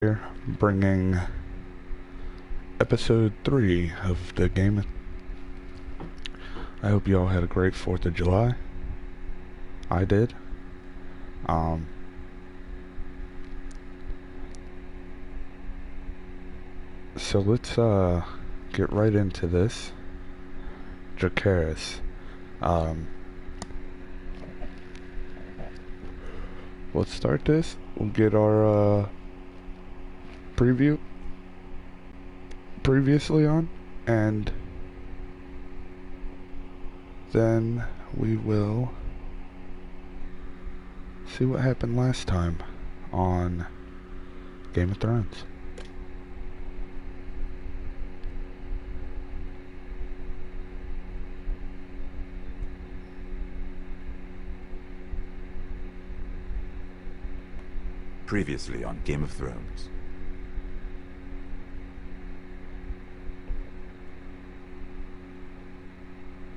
here, bringing episode 3 of the game. I hope you all had a great 4th of July. I did. So let's get right into this. Dracaris. Let's start this. We'll get our preview previously on, and then we will see what happened last time on Game of Thrones. Previously on Game of Thrones.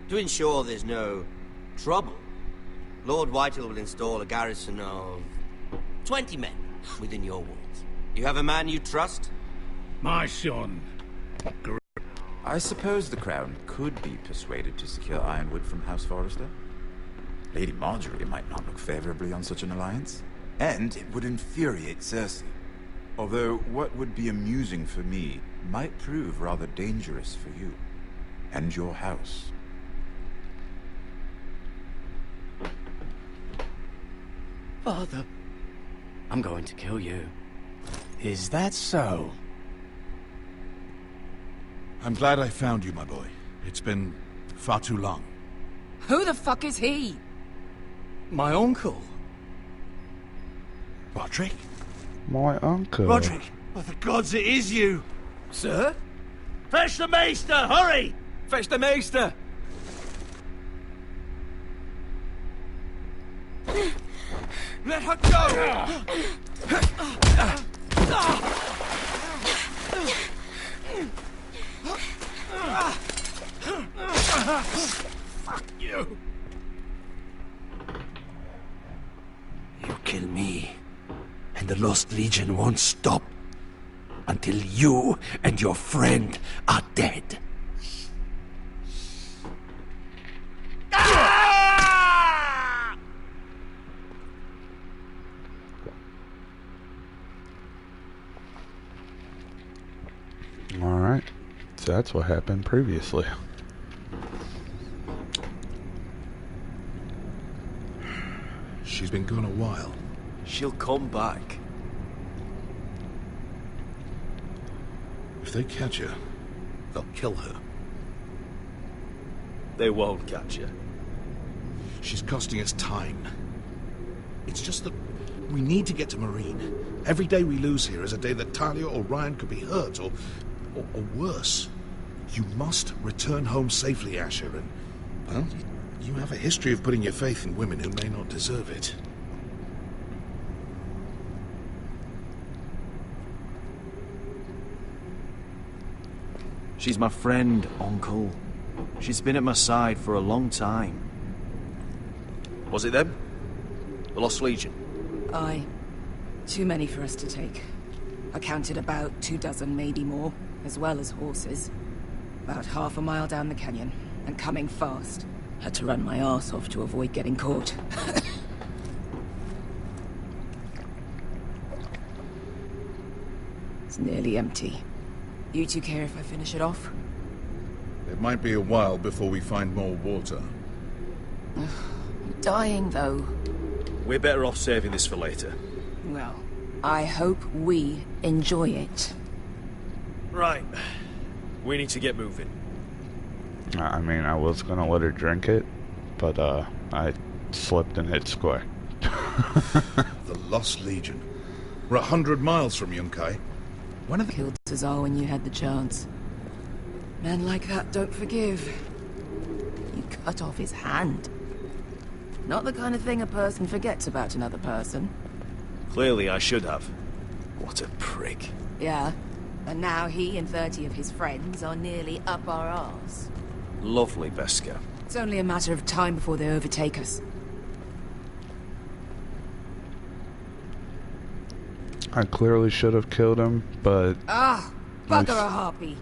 To ensure there's no trouble, Lord Whitehill will install a garrison of 20 men within your walls. You have a man you trust? My son. I suppose the Crown could be persuaded to secure Ironwood from House Forrester. Lady Marjorie might not look favorably on such an alliance. And it would infuriate Cersei. Although what would be amusing for me might prove rather dangerous for you and your house. Father, I'm going to kill you. Is that so? I'm glad I found you, my boy. It's been far too long. Who the fuck is he? My uncle. Roderick? My uncle. Roderick, by the gods, it is you! Sir? Fetch the maester, hurry! Fetch the maester! Let her go! Fuck you! You kill me, and the Lost Legion won't stop until you and your friend are dead. Alright, so that's what happened previously. She's been gone a while. She'll come back. If they catch her, they'll kill her. They won't catch her. She's costing us time. It's just that we need to get to Marine. Every day we lose here is a day that Talia or Ryan could be hurt, or worse. You must return home safely, Asher, and, well, you have a history of putting your faith in women who may not deserve it. She's my friend, Uncle. She's been at my side for a long time. Was it them? The Lost Legion? Aye. Too many for us to take. I counted about 24, maybe more, as well as horses. About half a mile down the canyon, and coming fast. Had to run my arse off to avoid getting caught. It's nearly empty. You two care if I finish it off? It might be a while before we find more water. I'm dying, though. We're better off saving this for later. Well, I hope we enjoy it. Right. We need to get moving. I mean, I was gonna let her drink it, but I slipped and hit square. The Lost Legion. We're 100 miles from Yunkai. One of the killed Cesar when you had the chance. Men like that don't forgive. You cut off his hand. Not the kind of thing a person forgets about another person. Clearly I should have. What a prick. Yeah. And now he and 30 of his friends are nearly up our arse. Lovely, Veska. It's only a matter of time before they overtake us. I clearly should have killed him, but Bugger a harpy.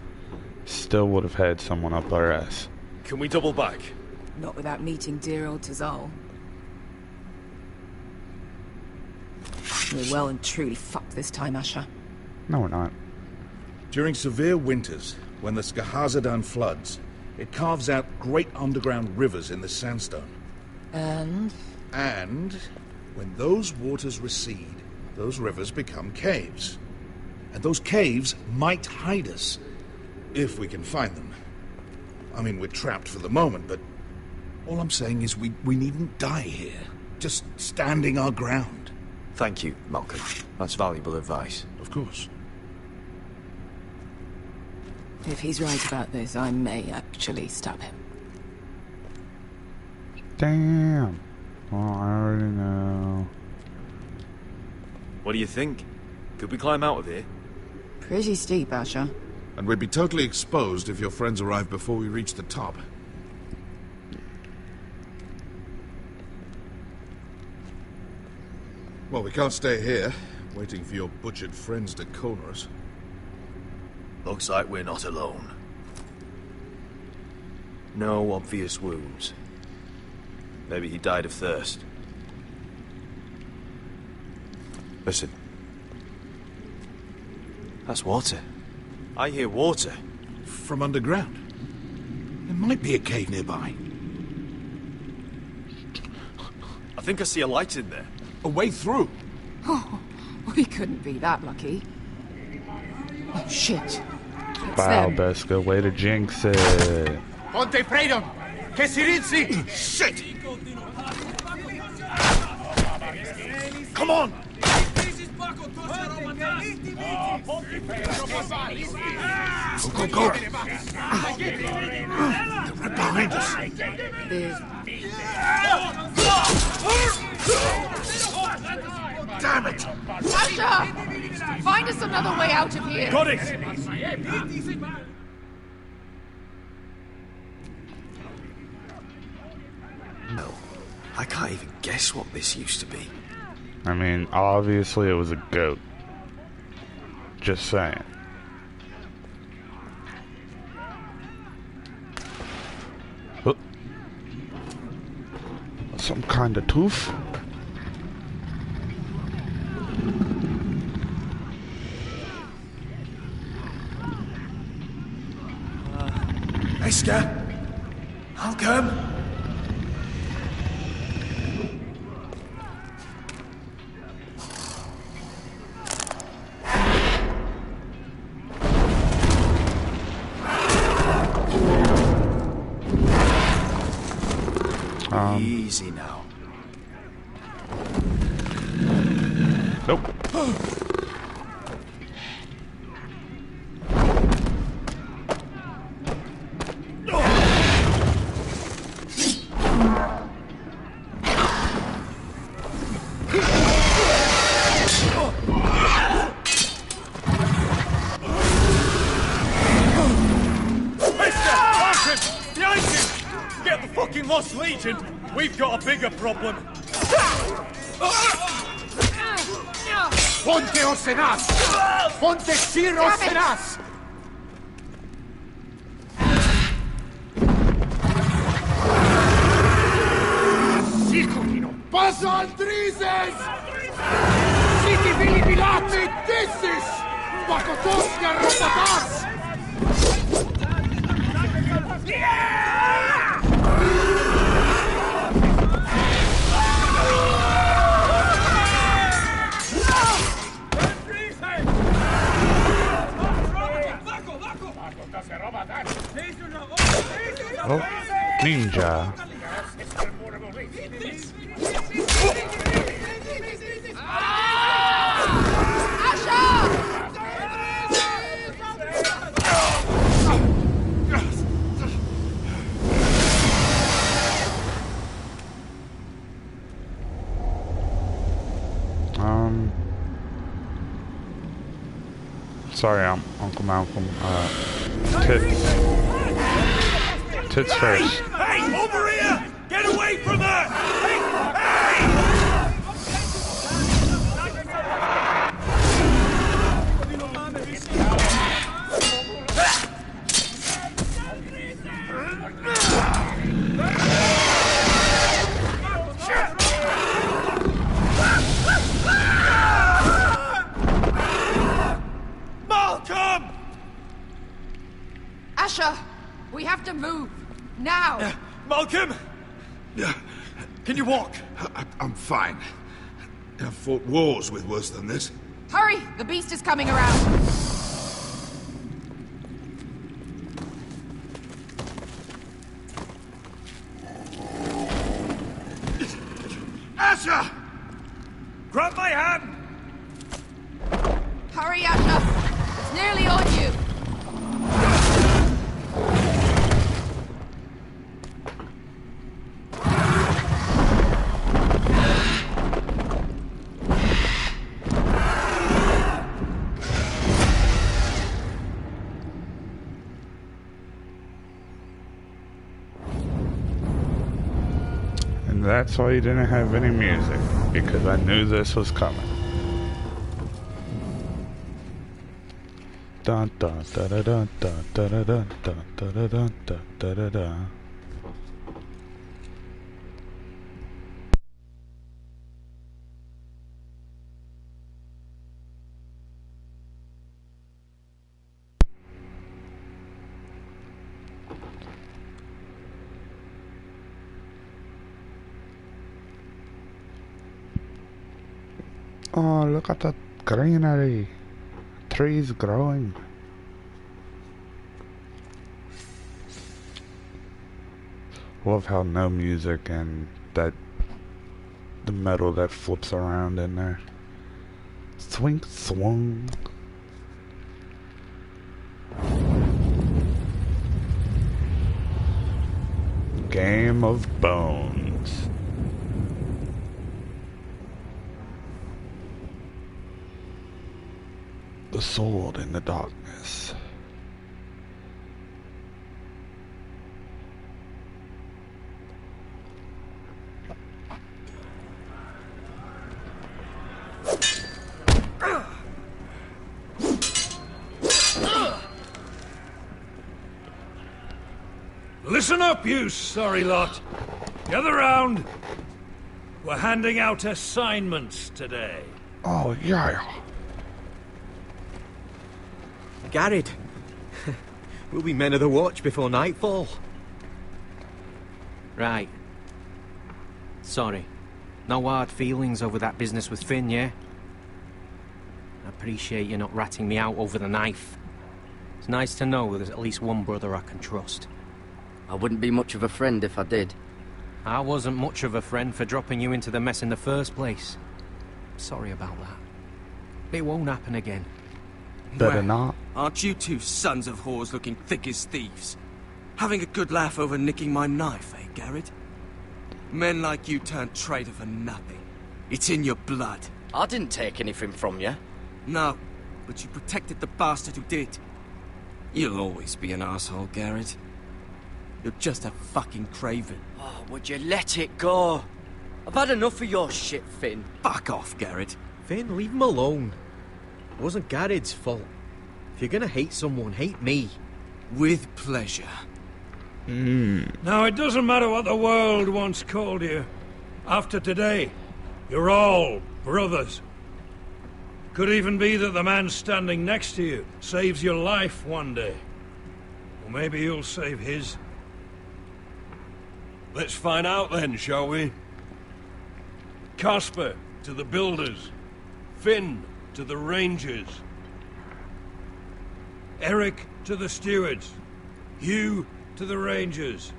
still would have had someone up our ass. Can we double back? Not without meeting dear old Tazal. We're well and truly fucked this time, Asher. No, we're not. During severe winters, when the Skahazadan floods, it carves out great underground rivers in the sandstone. And when those waters recede, those rivers become caves. And those caves might hide us, if we can find them. I mean, we're trapped for the moment, but all I'm saying is we needn't die here. Just standing our ground. Thank you, Malcolm. That's valuable advice. Of course. if he's right about this, I may actually stab him. Damn. Well, I already know. What do you think? Could we climb out of here? Pretty steep, Asher. And we'd be totally exposed if your friends arrived before we reached the top. Well, we can't stay here, waiting for your butchered friends to corner us. Looks like we're not alone. No obvious wounds. Maybe he died of thirst. Listen. That's water. I hear water. From underground. There might be a cave nearby. I think I see a light in there. A way through. Oh, we couldn't be that lucky. Oh, shit. It's Wow, them. Beska, way to jinx it. Ponte freedom! Che si rizzi! Shit! Come on! Go, go, go! They're right behind us. Damn it! Asher! Find us another way out of here! Got it! No. I can't even guess what this used to be. I mean, obviously it was a goat. Just saying. Oh. Some kind of tooth? Eska? Malcolm? Easy now. Nope. Get the fucking Lost Legion! We've got a bigger problem! Ponte Osenas! Ponte Kiro Osenas! Sikulino! Paso Aldrizes! Siti Vili Vilate Dissis! Bakotoska Ropatas! Oh, ninja. Sorry, I'm Uncle Malcolm. Tits. Tits first. Hey, over here! Get away from her! Hey! Hey! Asher! We have to move! Now! Malcolm! Can you walk? I'm fine. I've fought wars with worse than this. Hurry! The beast is coming around! Asher! Grab my hand! Hurry, Asher! It's nearly on you! And that's why you didn't have any music, because I knew this was coming. Dun dun da da dun dun da da dun dun da da dun dun da da da. Oh, look at that greenery. Trees growing. Love how no music and that the metal that flips around in there. Swing swung. Game of Bones. The sword in the darkness. Listen up, you sorry lot. Gather round. We're handing out assignments today. Oh, yeah. Garrett, we'll be men of the watch before nightfall. Right. Sorry. No hard feelings over that business with Finn, yeah? I appreciate you not ratting me out over the knife. It's nice to know there's at least one brother I can trust. I wouldn't be much of a friend if I did. I wasn't much of a friend for dropping you into the mess in the first place. Sorry about that. It won't happen again. Better not. Aren't you two sons of whores looking thick as thieves? Having a good laugh over nicking my knife, eh, Garrett? Men like you turn traitor for nothing. It's in your blood. I didn't take anything from you. No, but you protected the bastard who did. You'll always be an asshole, Garrett. You're just a fucking craven. Oh, would you let it go? I've had enough of your shit, Finn. Fuck off, Garrett. Finn, leave him alone. It wasn't Garrett's fault. If you're gonna hate someone, hate me. With pleasure. Now, it doesn't matter what the world once called you. After today, you're all brothers. Could even be that the man standing next to you saves your life one day. Or maybe you'll save his. Let's find out then, shall we? Casper to the builders. Finn to the rangers. Eric to the stewards. Hugh to the rangers.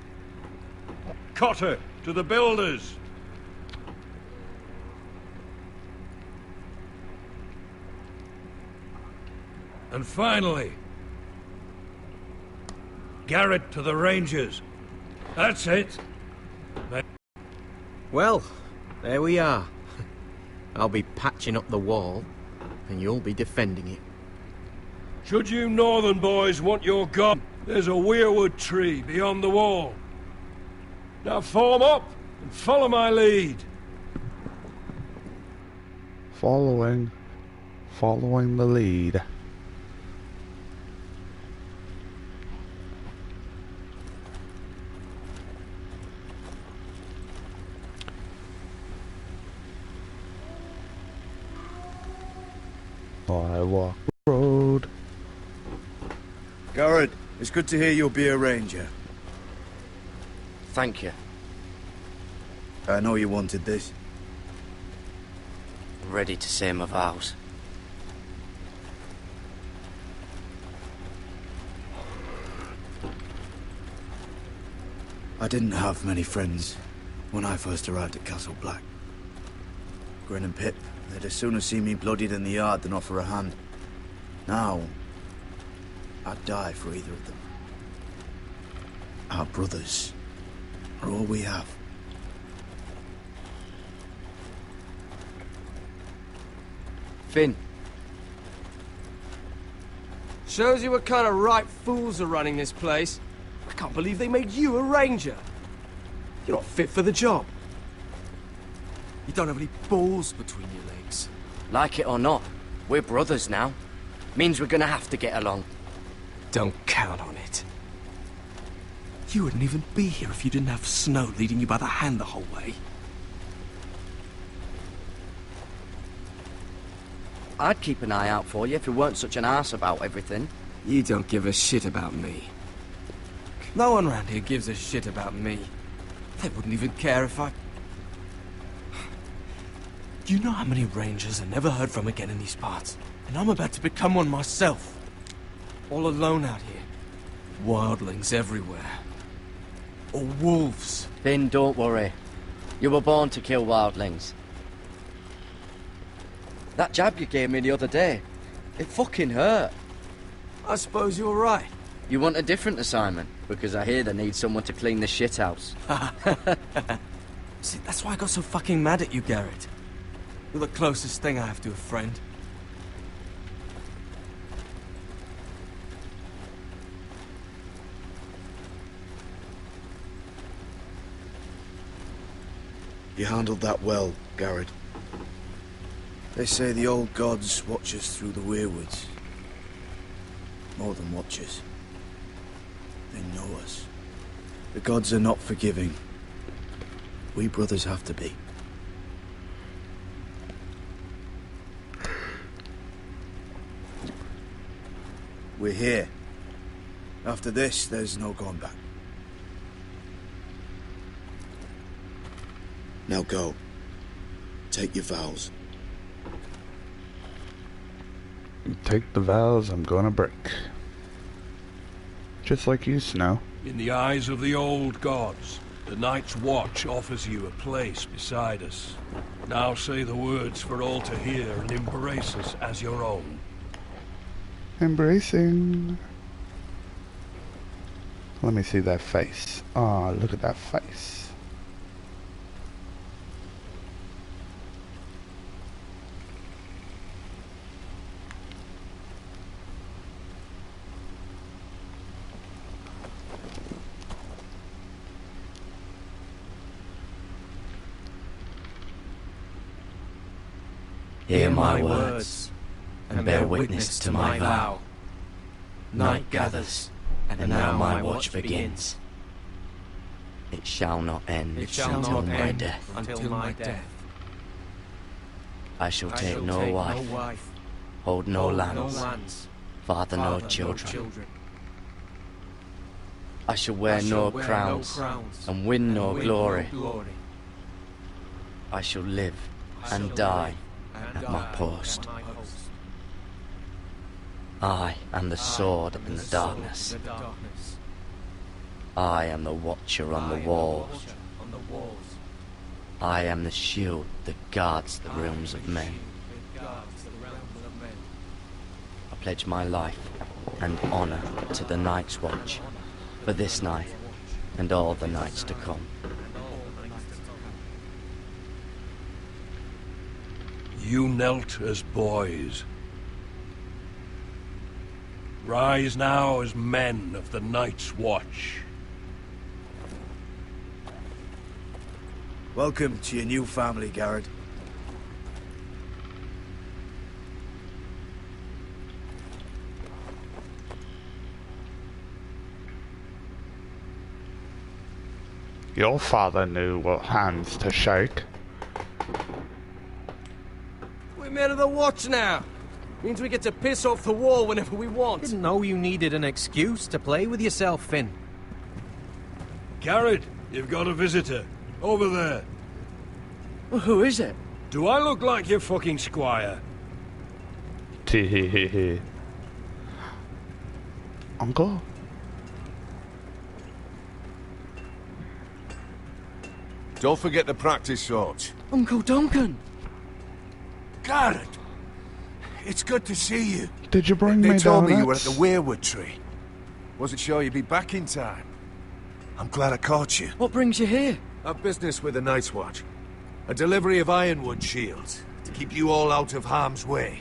Cotter to the builders. And finally, Garrett to the rangers. That's it. Well, there we are. I'll be patching up the wall, and you'll be defending it. Should you northern boys want your gun, there's a weirwood tree beyond the wall. Now form up and follow my lead. Following the lead. I walk the road. Garrett, It's good to hear you'll be a ranger. Thank you. I know you wanted this. I'm ready to say my vows. I didn't have many friends when I first arrived at Castle Black. Grin and Pip, they'd as soon have seen me bloodied in the yard than offer a hand. Now, I'd die for either of them. Our brothers are all we have. Finn. Shows you what kind of ripe fools are running this place. I can't believe they made you a ranger. You're not fit for the job. You don't have any balls between your legs. Like it or not, we're brothers now. Means we're gonna have to get along. Don't count on it. You wouldn't even be here if you didn't have Snow leading you by the hand the whole way. I'd keep an eye out for you if you weren't such an arse about everything. You don't give a shit about me. No one around here gives a shit about me. They wouldn't even care if I... Do you know how many rangers are never heard from again in these parts? And I'm about to become one myself. All alone out here. Wildlings everywhere. Or wolves. Finn, don't worry. You were born to kill wildlings. That jab you gave me the other day, it fucking hurt. I suppose you're right. You want a different assignment? Because I hear they need someone to clean the shithouse. See, that's why I got so fucking mad at you, Garrett. You're the closest thing I have to a friend. You handled that well, Garrett. They say the old gods watch us through the weirwoods. More than watch us. They know us. The gods are not forgiving. We brothers have to be. We're here. After this, there's no going back. Now go. Take your vows. Take the vows I'm gonna break. Just like you, Snow. In the eyes of the old gods, the Night's Watch offers you a place beside us. Now say the words for all to hear and embrace us as your own. Embracing. Let me see that face. Oh, look at that face. Hear my words, and bear witness to my vow. Night gathers, and now my watch begins. It shall not end until my death. Until my death. I shall take no wife, hold no lands, father no children. I shall wear no crowns, and win no glory. I shall live and die at my post. I am the sword in the darkness. I am the watcher on the walls. I am the shield that guards the realms of men. I pledge my life and honor to the Night's Watch for this night and all the nights to come. You knelt as boys. Rise now as men of the Night's Watch. Welcome to your new family, Garrett. Your father knew what hands to shake. We're men of the watch now. Means we get to piss off the wall whenever we want. Didn't know you needed an excuse to play with yourself, Finn. Garrett, you've got a visitor. Over there. Well, who is it? Do I look like your fucking squire? Tee Uncle? Don't forget to practice swords. Uncle Duncan! Garrett! It's good to see you. Did you bring me They told me donuts? you were at the weirwood tree. Wasn't sure you'd be back in time. I'm glad I caught you. What brings you here? I've business with the Night's Watch. A delivery of ironwood shields to keep you all out of harm's way.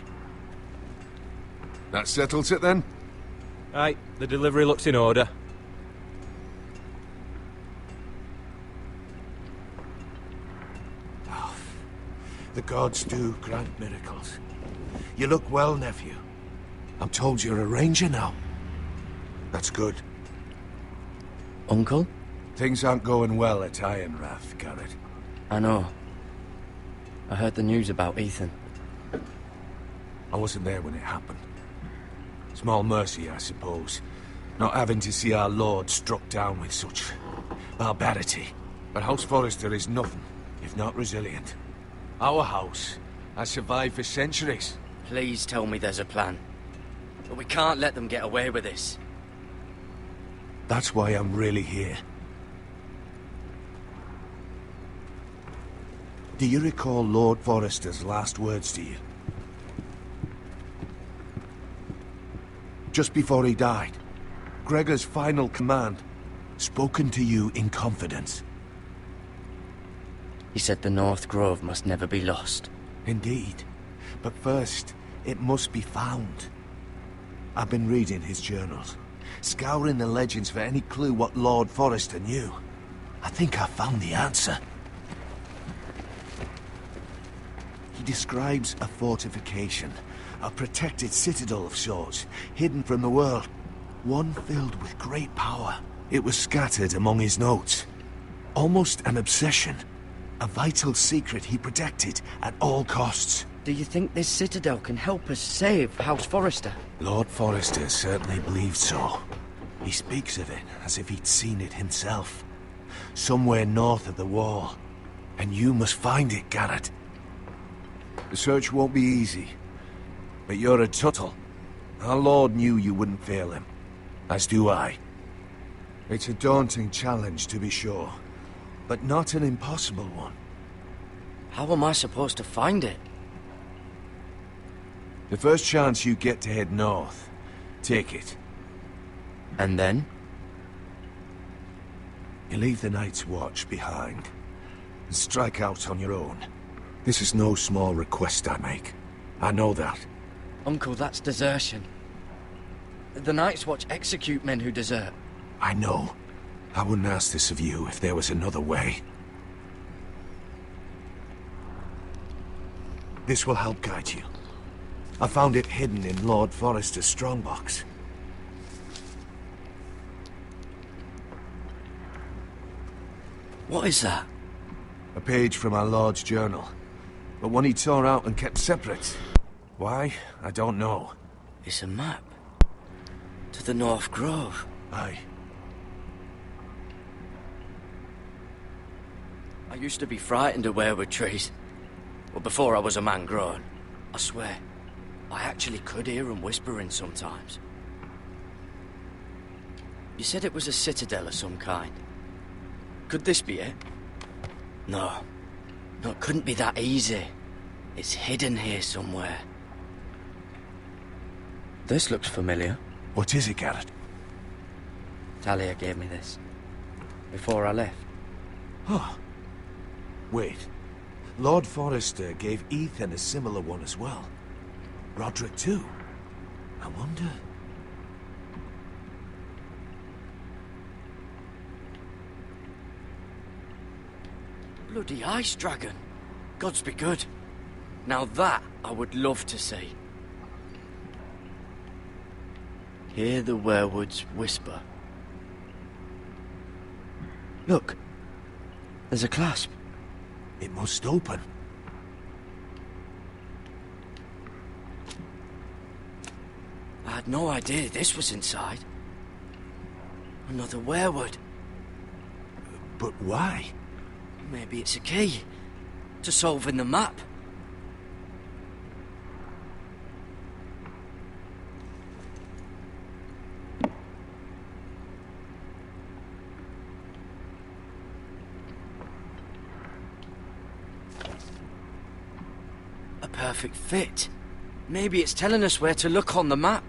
That settles it then? Aye, the delivery looks in order. Oh, the gods do grant miracles. You look well, nephew. I'm told you're a ranger now. That's good. Uncle? Things aren't going well at Ironrath, Garrett. I know. I heard the news about Ethan. I wasn't there when it happened. Small mercy, I suppose. Not having to see our lord struck down with such barbarity. But House Forrester is nothing, if not resilient. Our house has survived for centuries. Please tell me there's a plan. But we can't let them get away with this. That's why I'm really here. Do you recall Lord Forrester's last words to you? Just before he died, Gregor's final command, spoken to you in confidence. He said the North Grove must never be lost. Indeed. But first, it must be found. I've been reading his journals, scouring the legends for any clue what Lord Forrester knew. I think I found the answer. He describes a fortification, a protected citadel of sorts, hidden from the world. One filled with great power. It was scattered among his notes. Almost an obsession. A vital secret he protected at all costs. Do you think this citadel can help us save House Forrester? Lord Forrester certainly believed so. He speaks of it as if he'd seen it himself. Somewhere north of the wall. And you must find it, Garrett. The search won't be easy. But you're a Tuttle. Our Lord knew you wouldn't fail him. As do I. It's a daunting challenge, to be sure. But not an impossible one. How am I supposed to find it? The first chance you get to head north, take it. And then? You leave the Night's Watch behind, and strike out on your own. This is no small request I make. I know that. Uncle, that's desertion. The Night's Watch execute men who desert. I know. I wouldn't ask this of you if there was another way. This will help guide you. I found it hidden in Lord Forrester's strongbox. What is that? A page from our Lord's journal. But one he tore out and kept separate. Why? I don't know. It's a map. To the North Grove. Aye. I used to be frightened of weirwood trees. Well, before I was a man grown. I swear, I actually could hear them whispering sometimes. You said it was a citadel of some kind. Could this be it? No. No, it couldn't be that easy. It's hidden here somewhere. This looks familiar. What is it, Garrett? Talia gave me this. Before I left. Oh. Wait. Lord Forrester gave Ethan a similar one as well. Roderick too. I wonder... Bloody ice dragon. Gods be good. Now that I would love to see. Hear the werewoods whisper. Look. There's a clasp. It must open. had no idea this was inside. Another werewood. But why? Maybe it's a key to solving the map. A perfect fit. Maybe it's telling us where to look on the map.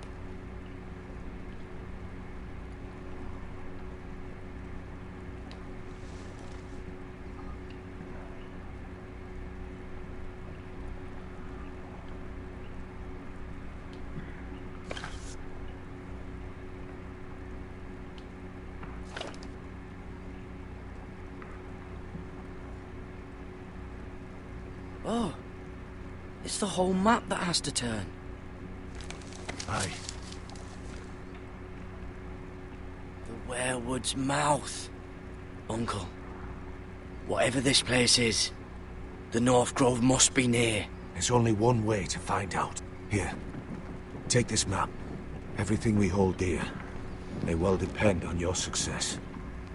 Oh, it's the whole map that has to turn. Aye. The werewood's mouth. Uncle, whatever this place is, the North Grove must be near. There's only one way to find out. Here, take this map. Everything we hold dear may well depend on your success.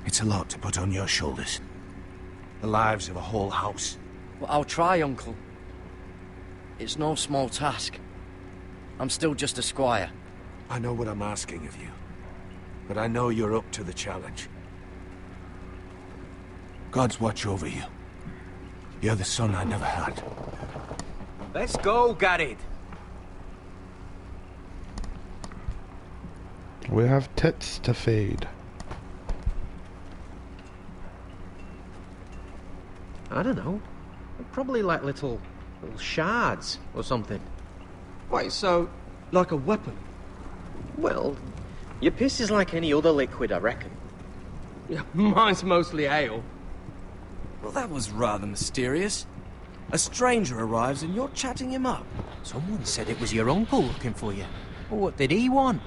It's a lot to put on your shoulders. The lives of a whole house. Well, I'll try, Uncle. It's no small task. I'm still just a squire. I know what I'm asking of you, but I know you're up to the challenge. God's watch over you. You're the son I never had. Let's go, Garrett. We have tits to feed. I don't know. Probably like little shards or something. Wait, so, like a weapon? Well, your piss is like any other liquid, I reckon. Yeah, mine's mostly ale. Well, that was rather mysterious. A stranger arrives and you're chatting him up. Someone said it was your uncle looking for you. Well, what did he want?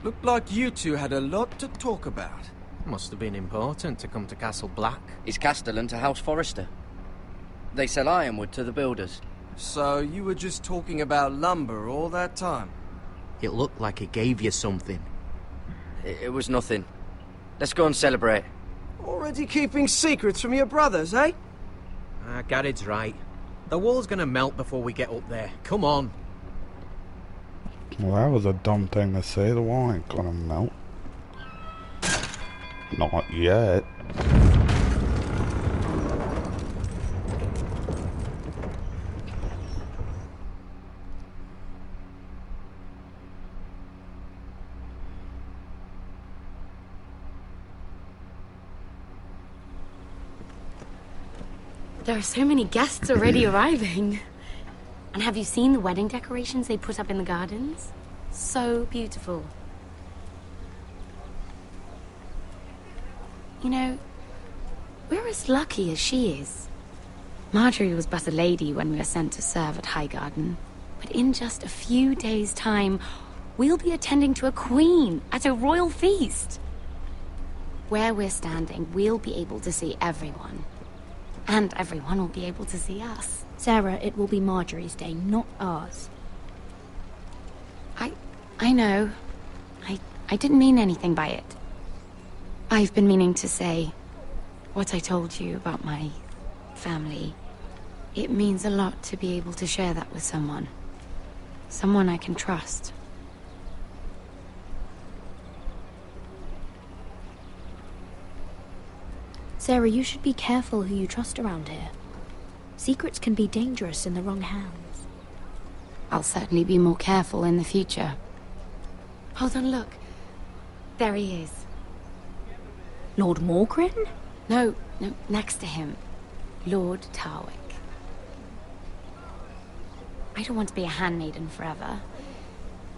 Looked like you two had a lot to talk about. Must have been important to come to Castle Black. It's Castellan to House Forrester. They sell ironwood to the builders. So you were just talking about lumber all that time? It looked like he gave you something. It was nothing. Let's go and celebrate. Already keeping secrets from your brothers, eh? Garrett's right. The wall's gonna melt before we get up there. Come on. Well, that was a dumb thing to say. The wall ain't gonna melt. Not yet. There are so many guests already arriving. And have you seen the wedding decorations they put up in the gardens? So beautiful. You know, we're as lucky as she is. Marjorie was but a lady when we were sent to serve at Highgarden. But in just a few days' time, we'll be attending to a queen at a royal feast. Where we're standing, we'll be able to see everyone. And everyone will be able to see us. Sarah, it will be Marjorie's day, not ours. I know. I didn't mean anything by it. I've been meaning to say what I told you about my family. It means a lot to be able to share that with someone. Someone I can trust. Sarah, you should be careful who you trust around here. Secrets can be dangerous in the wrong hands. I'll certainly be more careful in the future. Hold on, look. There he is. Lord Morgrin? No, next to him. Lord Tarwick. I don't want to be a handmaiden forever.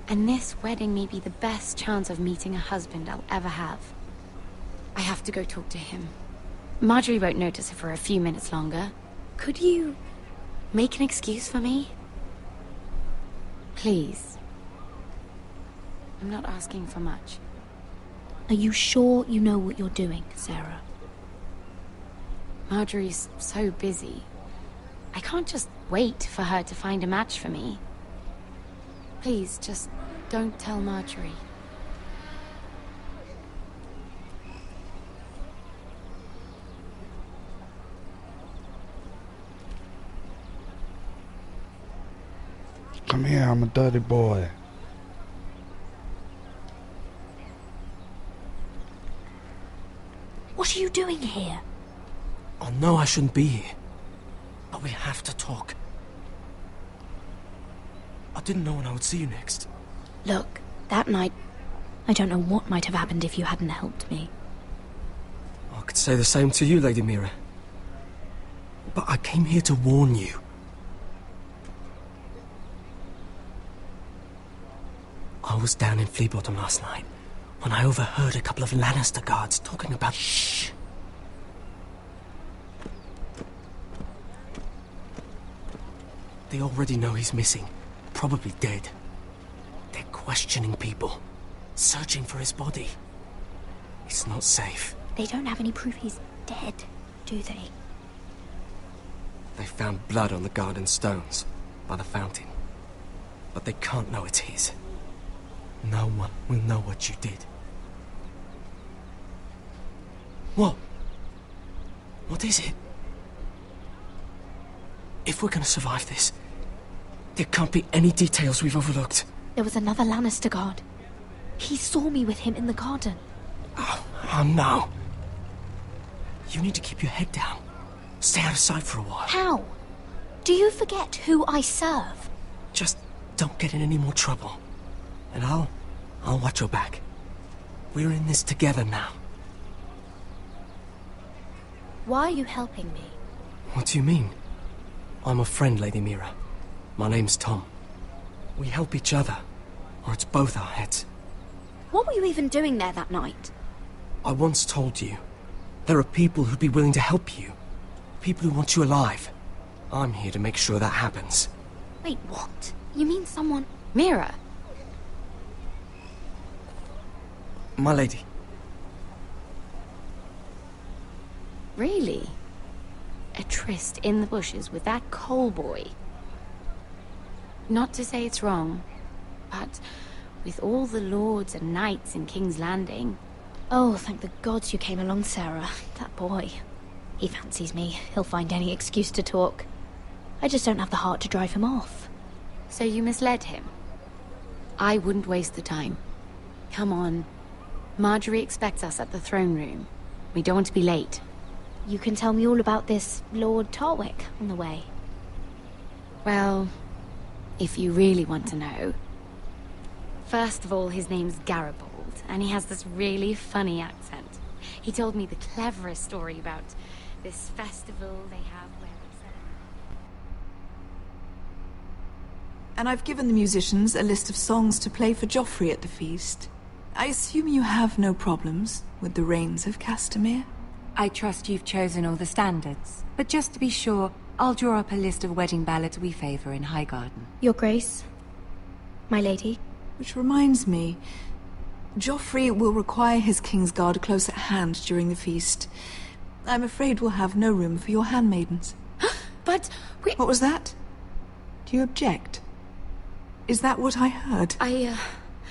And this wedding may be the best chance of meeting a husband I'll ever have. I have to go talk to him. Marjorie won't notice it for a few minutes longer. Could you make an excuse for me? Please. I'm not asking for much. Are you sure you know what you're doing, Sarah? Marjorie's so busy. I can't just wait for her to find a match for me. Please, just Don't tell Marjorie. Come here, I'm a dirty boy. What are you doing here? I know I shouldn't be here, but we have to talk. I didn't know when I would see you next. Look, that night, I don't know what might have happened if you hadn't helped me. I could say the same to you, Lady Mira. But I came here to warn you. I was down in Flea Bottom last night when I overheard a couple of Lannister guards talking about... Shh! They already know he's missing, probably dead. They're questioning people, searching for his body. It's not safe. They don't have any proof he's dead, do they? They found blood on the garden stones by the fountain, but they can't know it's his. No one will know what you did. What? What is it? If we're gonna survive this, there can't be any details we've overlooked. There was another Lannister guard. He saw me with him in the garden. Oh no. You need to keep your head down. Stay out of sight for a while. How? Do you forget who I serve? Just don't get in any more trouble. And I'll watch your back. We're in this together now. Why are you helping me? What do you mean? I'm a friend, Lady Mira. My name's Tom. We help each other, or it's both our heads. What were you even doing there that night? I once told you, there are people who'd be willing to help you. People who want you alive. I'm here to make sure that happens. Wait, what? You mean someone... Mira! My lady. Really? A tryst in the bushes with that coal boy? Not to say it's wrong, but with all the lords and knights in King's Landing... Oh, thank the gods you came along, Sarah. That boy. He fancies me. He'll find any excuse to talk. I just don't have the heart to drive him off. So you misled him? I wouldn't waste the time. Come on. Marjorie expects us at the throne room. We don't want to be late. You can tell me all about this Lord Tarwick on the way. Well, if you really want to know. First of all, his name's Garibold, and he has this really funny accent. He told me the cleverest story about this festival they have where it's... And I've given the musicians a list of songs to play for Joffrey at the feast. I assume you have no problems with the Rains of Castamere? I trust you've chosen all the standards. But just to be sure, I'll draw up a list of wedding ballads we favor in Highgarden. Your Grace. My lady. Which reminds me, Joffrey will require his Kingsguard close at hand during the feast. I'm afraid we'll have no room for your handmaidens. But we... What was that? Do you object? Is that what I heard?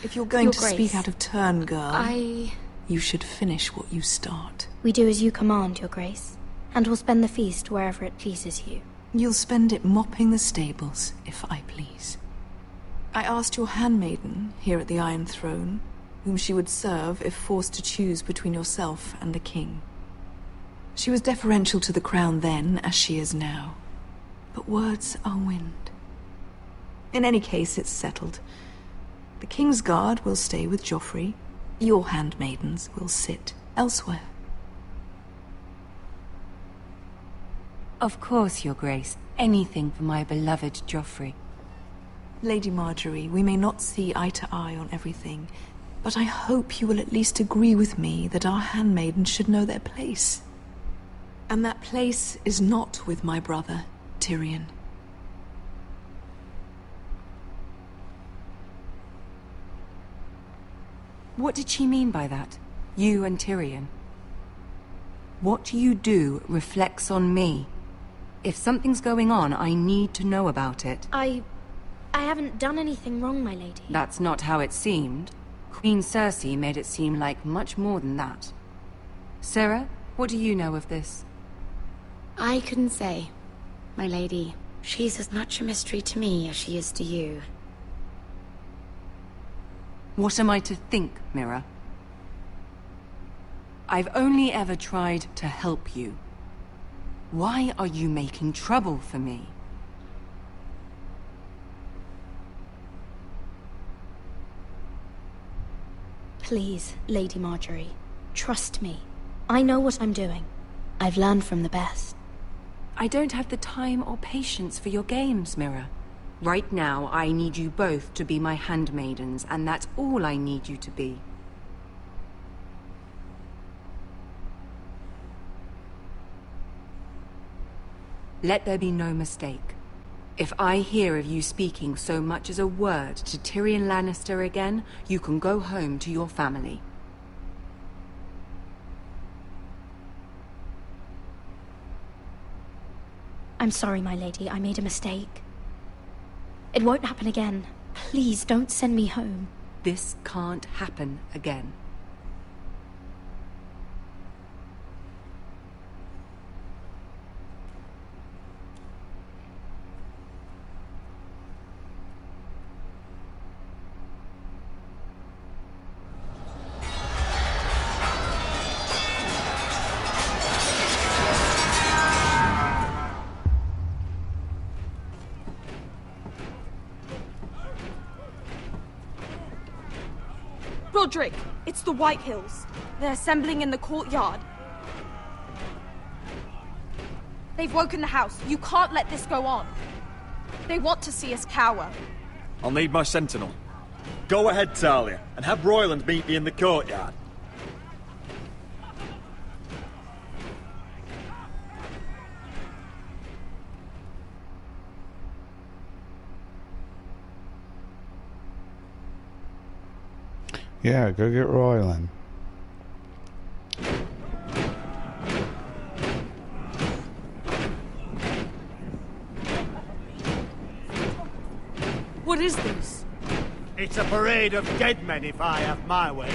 If you're going to speak out of turn, girl... You should finish what you start. We do as you command, Your Grace. And we'll spend the feast wherever it pleases you. You'll spend it mopping the stables, if I please. I asked your handmaiden, here at the Iron Throne, whom she would serve if forced to choose between yourself and the king. She was deferential to the crown then, as she is now. But words are wind. In any case, it's settled. The Kingsguard will stay with Joffrey. Your handmaidens will sit elsewhere. Of course, Your Grace. Anything for my beloved Joffrey. Lady Marjorie, we may not see eye to eye on everything, but I hope you will at least agree with me that our handmaidens should know their place. And that place is not with my brother, Tyrion. What did she mean by that? You and Tyrion? What you do reflects on me. If something's going on, I need to know about it. I I haven't done anything wrong, my lady. That's not how it seemed. Queen Cersei made it seem like much more than that. Sarah, what do you know of this? I couldn't say, my lady. She's as much a mystery to me as she is to you. What am I to think, Mira? I've only ever tried to help you. Why are you making trouble for me? Please, Lady Marjorie, trust me. I know what I'm doing. I've learned from the best. I don't have the time or patience for your games, Mira. Right now, I need you both to be my handmaidens, and that's all I need you to be. Let there be no mistake. If I hear of you speaking so much as a word to Tyrion Lannister again, you can go home to your family. I'm sorry, my lady. I made a mistake. It won't happen again. Please, don't send me home. This can't happen again. Roderick, it's the White Hills. They're assembling in the courtyard. They've woken the house. You can't let this go on. They want to see us cower. I'll need my sentinel. Go ahead, Talia, and have Royland meet me in the courtyard. Yeah, go get Royland. What is this? It's a parade of dead men if I have my way.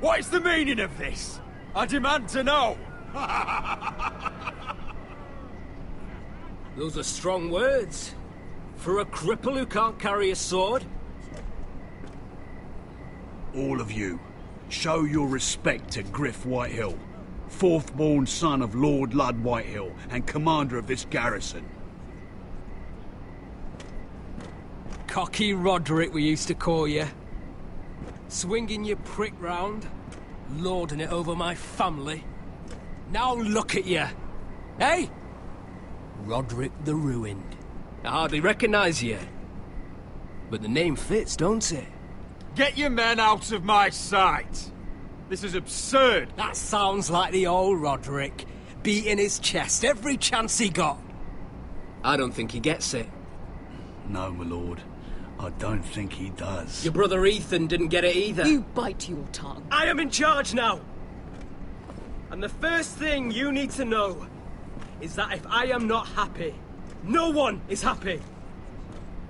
What is the meaning of this? I demand to know! Those are strong words. For a cripple who can't carry a sword? All of you, show your respect to Griff Whitehill, fourth-born son of Lord Ludd Whitehill and commander of this garrison. Cocky Roderick, we used to call you. Swinging your prick round, lording it over my family. Now look at you. Hey? Roderick the Ruined. I hardly recognise you. But the name fits, don't it? Get your men out of my sight! This is absurd! That sounds like the old Roderick, beating his chest every chance he got. I don't think he gets it. No, my lord. I don't think he does. Your brother Ethan didn't get it either. You bite your tongue. I am in charge now! And the first thing you need to know is that if I am not happy, no one is happy.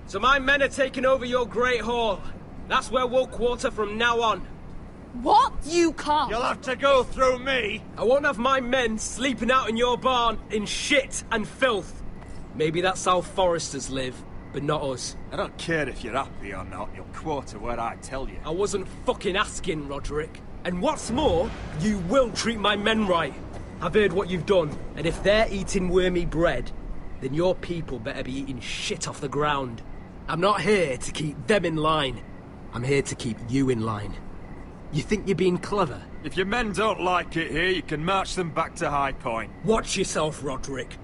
So my men are taking over your Great Hall. That's where we'll quarter from now on. What? You can't. You'll have to go through me. I won't have my men sleeping out in your barn in shit and filth. Maybe that's how Foresters live, but not us. I don't care if you're happy or not. You'll quarter where I tell you. I wasn't fucking asking, Roderick. And what's more, you will treat my men right. I've heard what you've done, and if they're eating wormy bread, then your people better be eating shit off the ground. I'm not here to keep them in line. I'm here to keep you in line. You think you're being clever? If your men don't like it here, you can march them back to High Point. Watch yourself, Roderick.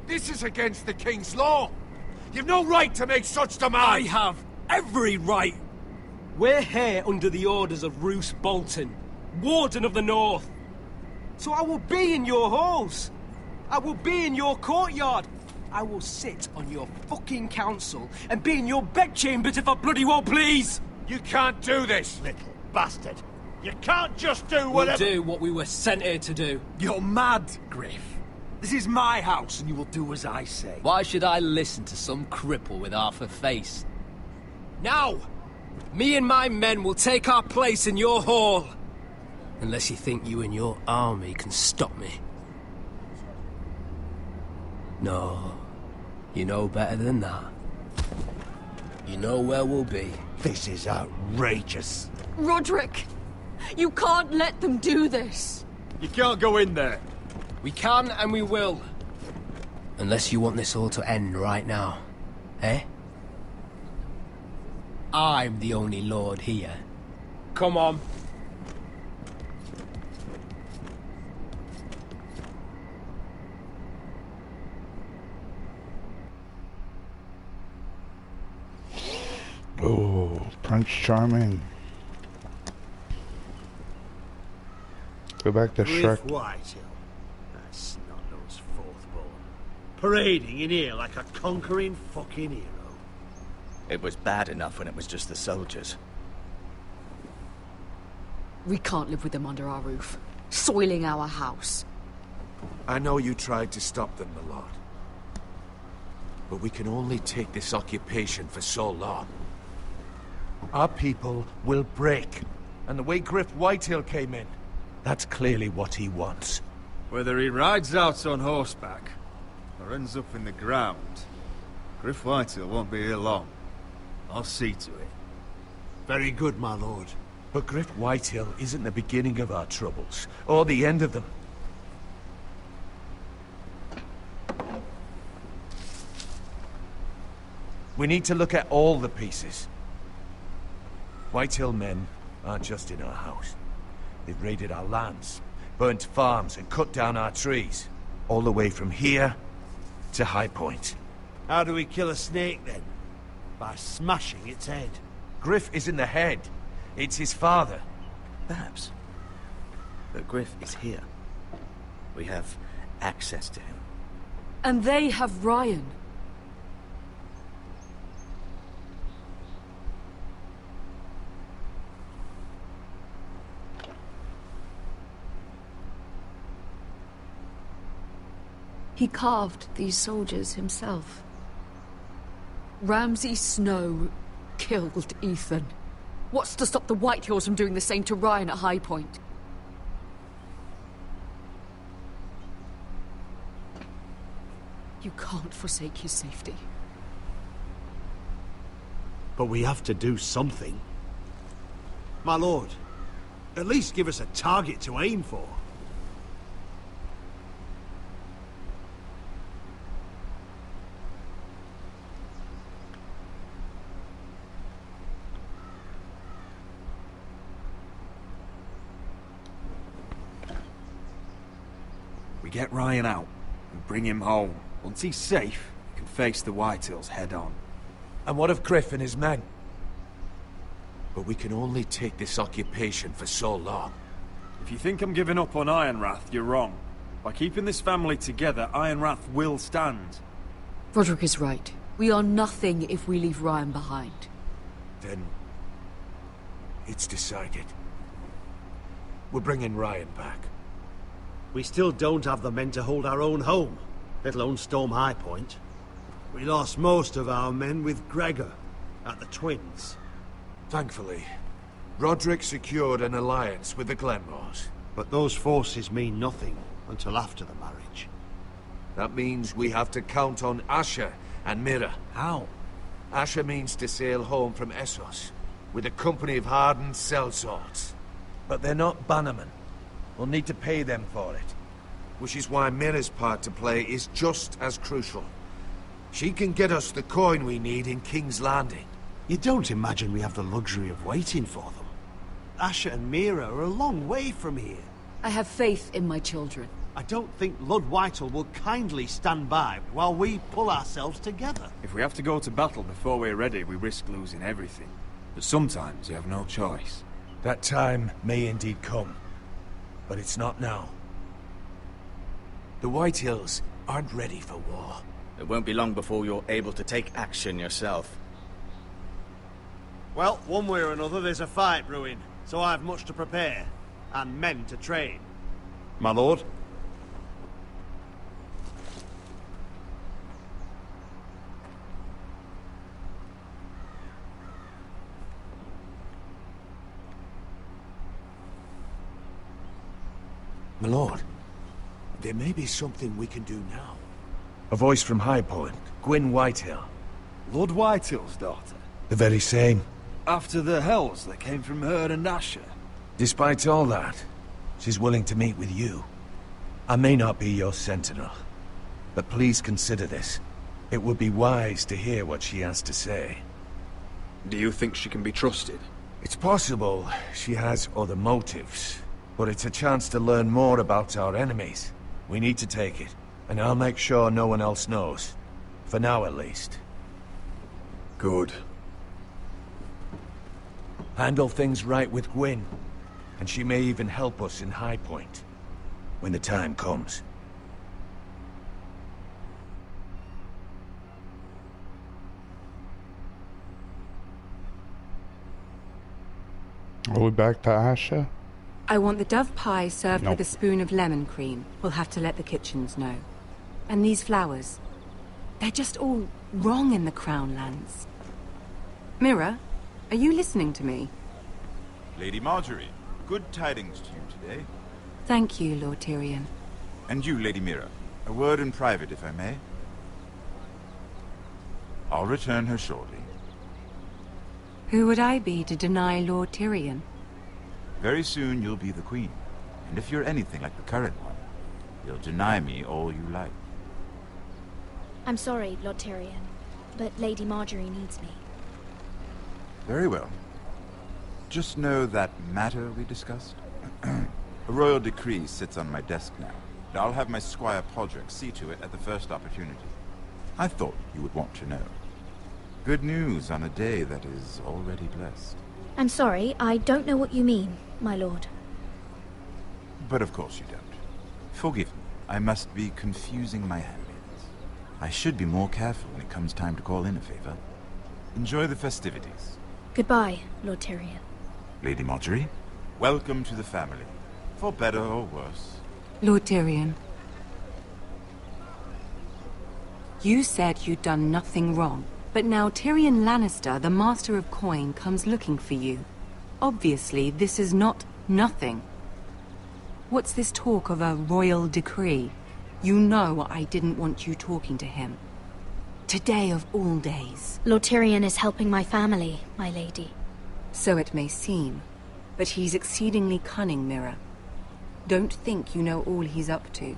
This is against the King's law. You've no right to make such demands. I have every right. We're here under the orders of Roose Bolton, Warden of the North. So I will be in your halls. I will be in your courtyard. I will sit on your fucking council and be in your bedchambers if I bloody well please! You can't do this, little bastard. You can't just do whatever... We'll do what we were sent here to do. You're mad, Griff. This is my house, and you will do as I say. Why should I listen to some cripple with half a face? Now! Me and my men will take our place in your hall. Unless you think you and your army can stop me. No. You know better than that. You know where we'll be. This is outrageous. Roderick! You can't let them do this! You can't go in there. We can and we will. Unless you want this all to end right now. Eh? I'm the only lord here. Come on. Oh, Prince Charming. Go back to Griff Shrek. Whitehill. That snot-nosed fourth-born. Parading in here like a conquering fucking hero. It was bad enough when it was just the soldiers. We can't live with them under our roof, soiling our house. I know you tried to stop them, my lord. But we can only take this occupation for so long. Our people will break. And the way Griff Whitehill came in, that's clearly what he wants. Whether he rides out on horseback, or ends up in the ground, Griff Whitehill won't be here long. I'll see to it. Very good, my lord. But Griff Whitehill isn't the beginning of our troubles, or the end of them. We need to look at all the pieces. Whitehill men aren't just in our house. They've raided our lands, burnt farms, and cut down our trees. All the way from here to High Point. How do we kill a snake, then? By smashing its head. Griff isn't the head. It's his father. Perhaps. But Griff is here. We have access to him. And they have Ryan. He carved these soldiers himself. Ramsay Snow killed Ethan. What's to stop the Whitehills from doing the same to Ryan at High Point? You can't forsake his safety. But we have to do something. My lord, at least give us a target to aim for. We get Ryan out and bring him home. Once he's safe, we can face the Whitehills head on. And what of Griff and his men? But we can only take this occupation for so long. If you think I'm giving up on Ironrath, you're wrong. By keeping this family together, Ironrath will stand. Roderick is right. We are nothing if we leave Ryan behind. Then... it's decided. We're bringing Ryan back. We still don't have the men to hold our own home, let alone storm High Point. We lost most of our men with Gregor at the Twins. Thankfully, Roderick secured an alliance with the Glenmores. But those forces mean nothing until after the marriage. That means we have to count on Asher and Mira. How? Asher means to sail home from Essos, with a company of hardened sellswords. But they're not bannermen. We'll need to pay them for it. Which is why Mira's part to play is just as crucial. She can get us the coin we need in King's Landing. You don't imagine we have the luxury of waiting for them? Asher and Mira are a long way from here. I have faith in my children. I don't think Lord Whitehill will kindly stand by while we pull ourselves together. If we have to go to battle before we're ready, we risk losing everything. But sometimes you have no choice. That time may indeed come. But it's not now. The Whitehills aren't ready for war. It won't be long before you're able to take action yourself. Well, one way or another, there's a fight brewing, so I have much to prepare, and men to train. My lord? My lord, there may be something we can do now. A voice from High Point, Gwyn Whitehill. Lord Whitehill's daughter? The very same. After the hells that came from her and Asher? Despite all that, she's willing to meet with you. I may not be your sentinel, but please consider this. It would be wise to hear what she has to say. Do you think she can be trusted? It's possible she has other motives, but it's a chance to learn more about our enemies. We need to take it, and I'll make sure no one else knows. For now, at least. Good. Handle things right with Gwyn, and she may even help us in High Point, when the time comes. Are we back to Asha? I want the dove pie served Nope. with a spoon of lemon cream. We'll have to let the kitchens know. And these flowers. They're just all wrong in the Crown lands. Mira, are you listening to me? Lady Marjorie, good tidings to you today. Thank you, Lord Tyrion. And you, Lady Mira, a word in private, if I may. I'll return her shortly. Who would I be to deny Lord Tyrion? Very soon you'll be the queen, and if you're anything like the current one, you'll deny me all you like. I'm sorry, Lord Tyrion, but Lady Marjorie needs me. Very well. Just know that matter we discussed? A royal decree sits on my desk now, and I'll have my Squire Podrick see to it at the first opportunity. I thought you would want to know. Good news on a day that is already blessed. I'm sorry, I don't know what you mean, my lord. But of course you don't. Forgive me, I must be confusing my handmaidens. I should be more careful when it comes time to call in a favor. Enjoy the festivities. Goodbye, Lord Tyrion. Lady Marjorie, welcome to the family, for better or worse. Lord Tyrion. You said you'd done nothing wrong, but now Tyrion Lannister, the Master of Coin, comes looking for you. Obviously, this is not nothing. What's this talk of a royal decree? You know I didn't want you talking to him. Today of all days. Lord Tyrion is helping my family, my lady. So it may seem, but he's exceedingly cunning, Mira. Don't think you know all he's up to.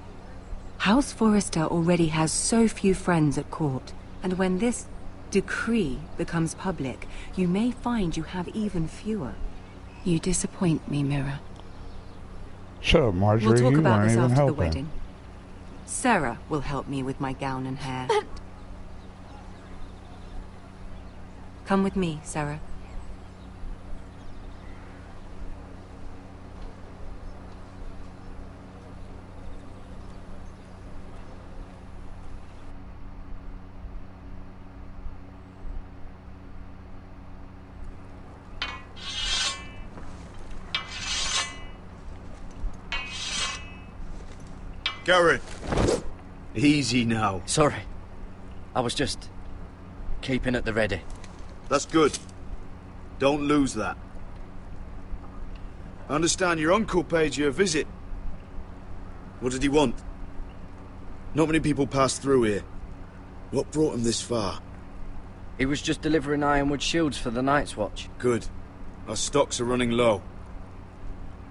House Forrester already has so few friends at court, and when this decree becomes public, you may find you have even fewer. You disappoint me, Mira. Shut up, Marjorie. We'll talk You about weren't this even after helping. the wedding. Sarah will help me with my gown and hair. Come with me, Sarah. Garrett! Easy now. Sorry. I was just keeping at the ready. That's good. Don't lose that. I understand your uncle paid you a visit. What did he want? Not many people pass through here. What brought him this far? He was just delivering ironwood shields for the Night's Watch. Good. Our stocks are running low.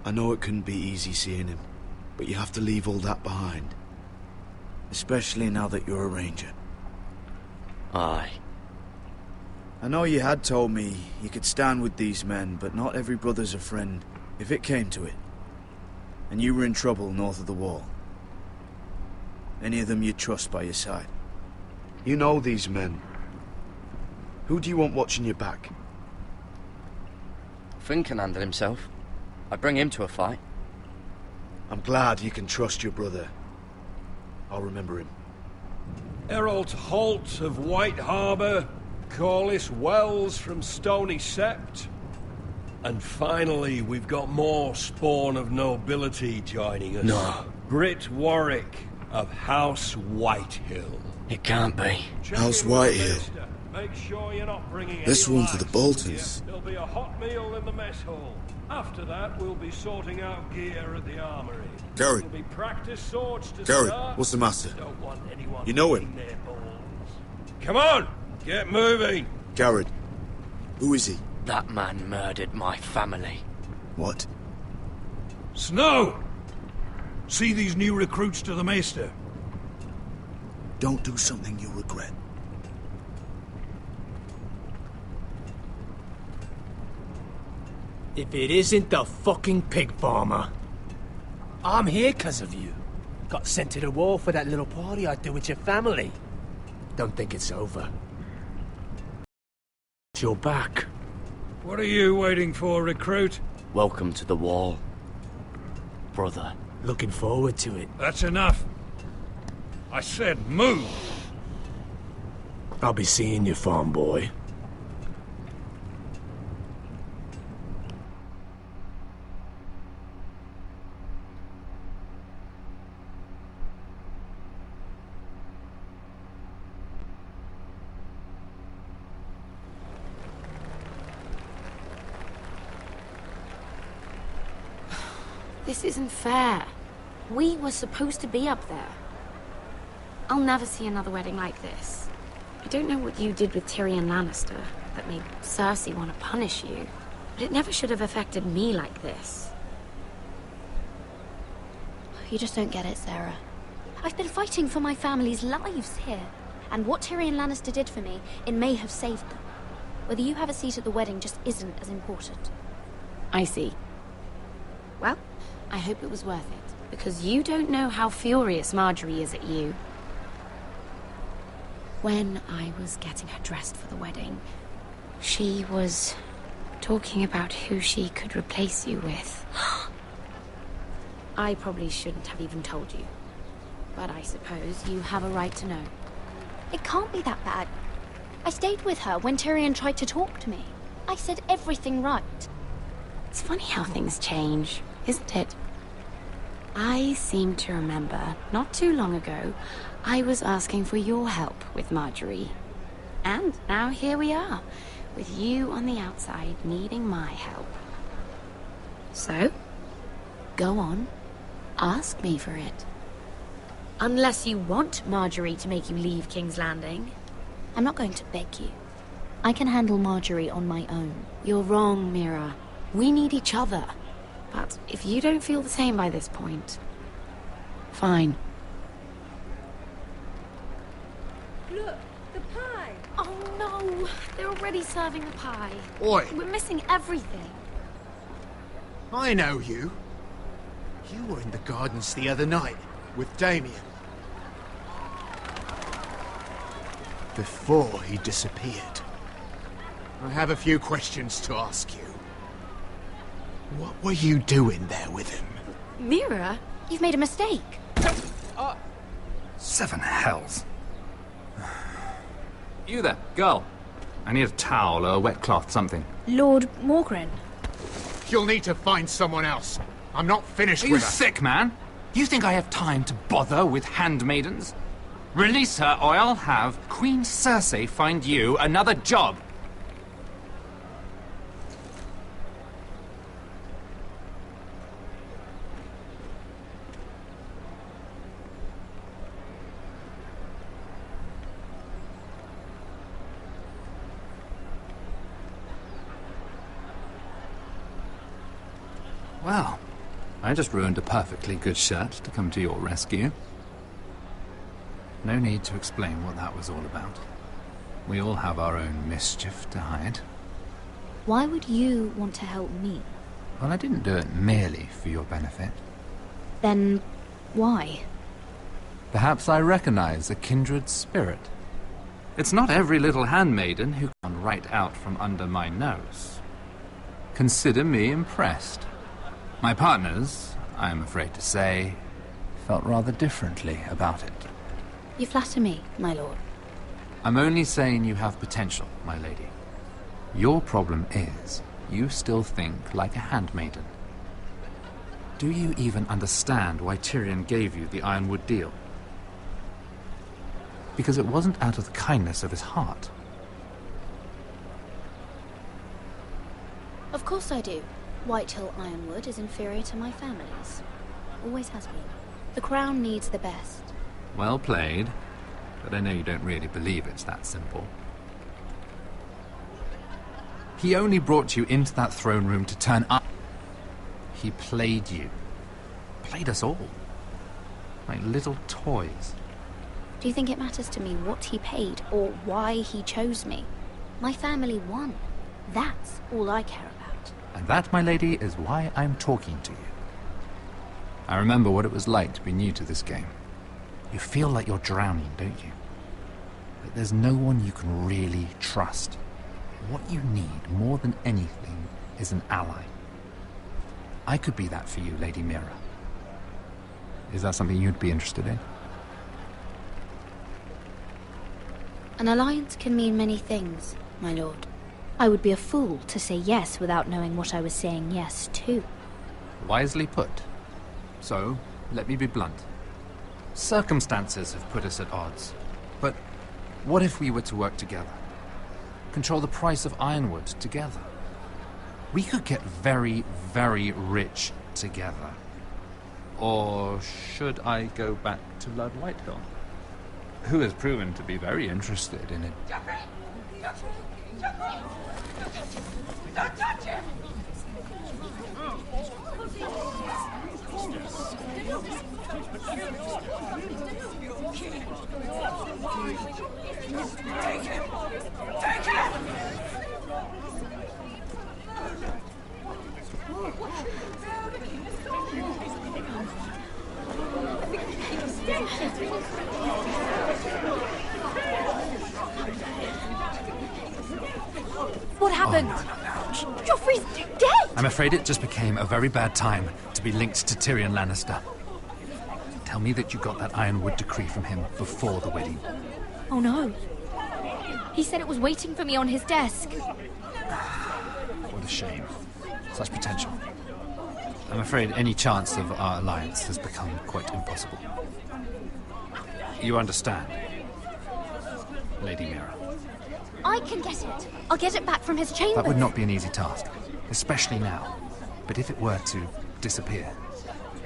I know it couldn't be easy seeing him, but you have to leave all that behind. Especially now that you're a ranger. Aye. I know you had told me you could stand with these men, but not every brother's a friend, if it came to it. And you were in trouble north of the wall. Any of them you'd trust by your side. You know these men. Who do you want watching your back? Finn can handle himself. I'd bring him to a fight. I'm glad you can trust your brother. I'll remember him. Errol Holt of White Harbour, Corliss Wells from Stony Sept. And finally, we've got more spawn of nobility joining us. No. Britt Warwick of House Whitehill. It can't be. House Whitehill. Make sure you're not bringing This any one for the lights. Boltons. There'll be a hot meal in the mess hall. After that, we'll be sorting out gear at the armory. Gary. There'll be practice swords to Gary, start. what's the matter? Don't want anyone You know him? eating their balls. Come on, get moving. Garrett. Who is he? That man murdered my family. What? Snow! See these new recruits to the Maester. Don't do something you'll regret. If it isn't the fucking pig farmer. I'm here 'cause of you. Got sent to the war for that little party I do with your family. Don't think it's over. You're back. What are you waiting for, recruit? Welcome to the wall, brother. Looking forward to it. That's enough. I said move. I'll be seeing you, farm boy. This isn't fair. We were supposed to be up there. I'll never see another wedding like this. I don't know what you did with Tyrion Lannister that made Cersei want to punish you, but it never should have affected me like this. You just don't get it, Sarah. I've been fighting for my family's lives here, and what Tyrion Lannister did for me, it may have saved them. Whether you have a seat at the wedding just isn't as important. I see. Well, I hope it was worth it, because you don't know how furious Marjorie is at you. When I was getting her dressed for the wedding, she was talking about who she could replace you with. I probably shouldn't have even told you, but I suppose you have a right to know. It can't be that bad. I stayed with her when Tyrion tried to talk to me. I said everything right. It's funny how things change, isn't it? I seem to remember, not too long ago, I was asking for your help with Marjorie. And now here we are, with you on the outside needing my help. So, go on, ask me for it. Unless you want Marjorie to make you leave King's Landing. I'm not going to beg you. I can handle Marjorie on my own. You're wrong, Mira. We need each other. But if you don't feel the same by this point, fine. Look, the pie! Oh no! They're already serving the pie. Oi! We're missing everything. I know you. You were in the gardens the other night with Damien. Before he disappeared. I have a few questions to ask you. What were you doing there with him? Mira, you've made a mistake. Seven hells. You there, girl. I need a towel or a wet cloth, something. Lord Morgren. You'll need to find someone else. I'm not finished Are with you her. sick, man? You think I have time to bother with handmaidens? Release her, or I'll have Queen Cersei find you another job. Well, I just ruined a perfectly good shirt to come to your rescue. No need to explain what that was all about. We all have our own mischief to hide. Why would you want to help me? Well, I didn't do it merely for your benefit. Then, why? Perhaps I recognize a kindred spirit. It's not every little handmaiden who can right out from under my nose. Consider me impressed. My partners, I am afraid to say, felt rather differently about it. You flatter me, my lord. I'm only saying you have potential, my lady. Your problem is, you still think like a handmaiden. Do you even understand why Tyrion gave you the Ironwood deal? Because it wasn't out of the kindness of his heart. Of course I do. Whitehill Ironwood is inferior to my family's. Always has been. The crown needs the best. Well played, but I know you don't really believe it's that simple. He only brought you into that throne room to turn up. He played you. Played us all. Like little toys. Do you think it matters to me what he paid or why he chose me? My family won. That's all I care about. And that, my lady, is why I'm talking to you. I remember what it was like to be new to this game. You feel like you're drowning, don't you? That there's no one you can really trust. What you need, more than anything, is an ally. I could be that for you, Lady Mira. Is that something you'd be interested in? An alliance can mean many things, my lord. I would be a fool to say yes without knowing what I was saying yes to. Wisely put. So, let me be blunt. Circumstances have put us at odds. But what if we were to work together? Control the price of Ironwood together? We could get very, very rich together. Or should I go back to Lord Whitehill, who has proven to be very interested in it? Don't touch him! Take him! Take him! What happened? Oh, no. Joffrey's dead! I'm afraid it just became a very bad time to be linked to Tyrion Lannister. Tell me that you got that Ironwood decree from him before the wedding. Oh no. He said it was waiting for me on his desk. What a shame. Such potential. I'm afraid any chance of our alliance has become quite impossible. You understand, Lady Mira? I can get it. I'll get it back from his chambers. That would not be an easy task, especially now. But if it were to disappear,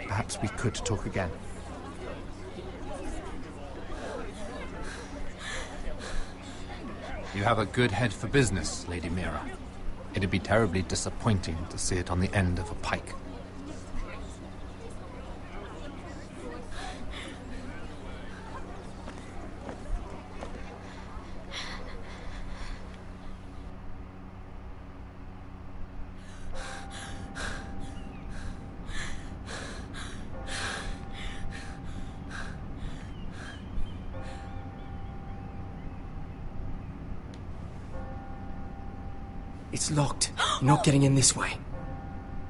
perhaps we could talk again. You have a good head for business, Lady Mira. It'd be terribly disappointing to see it on the end of a pike. It's locked. You're not getting in this way.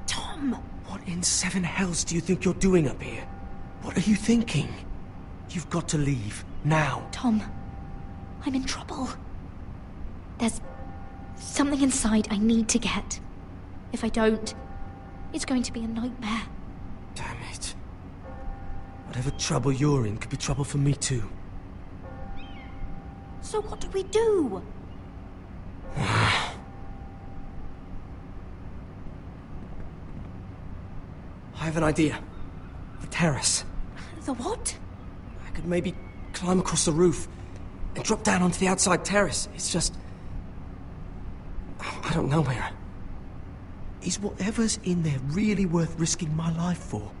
Tom! What in seven hells do you think you're doing up here? What are you thinking? You've got to leave. Now. Tom, I'm in trouble. There's something inside I need to get. If I don't, it's going to be a nightmare. Damn it. Whatever trouble you're in could be trouble for me too. So what do we do? I have an idea. The terrace. The what? I could maybe climb across the roof and drop down onto the outside terrace. It's just... I don't know, Mira. Is whatever's in there really worth risking my life for?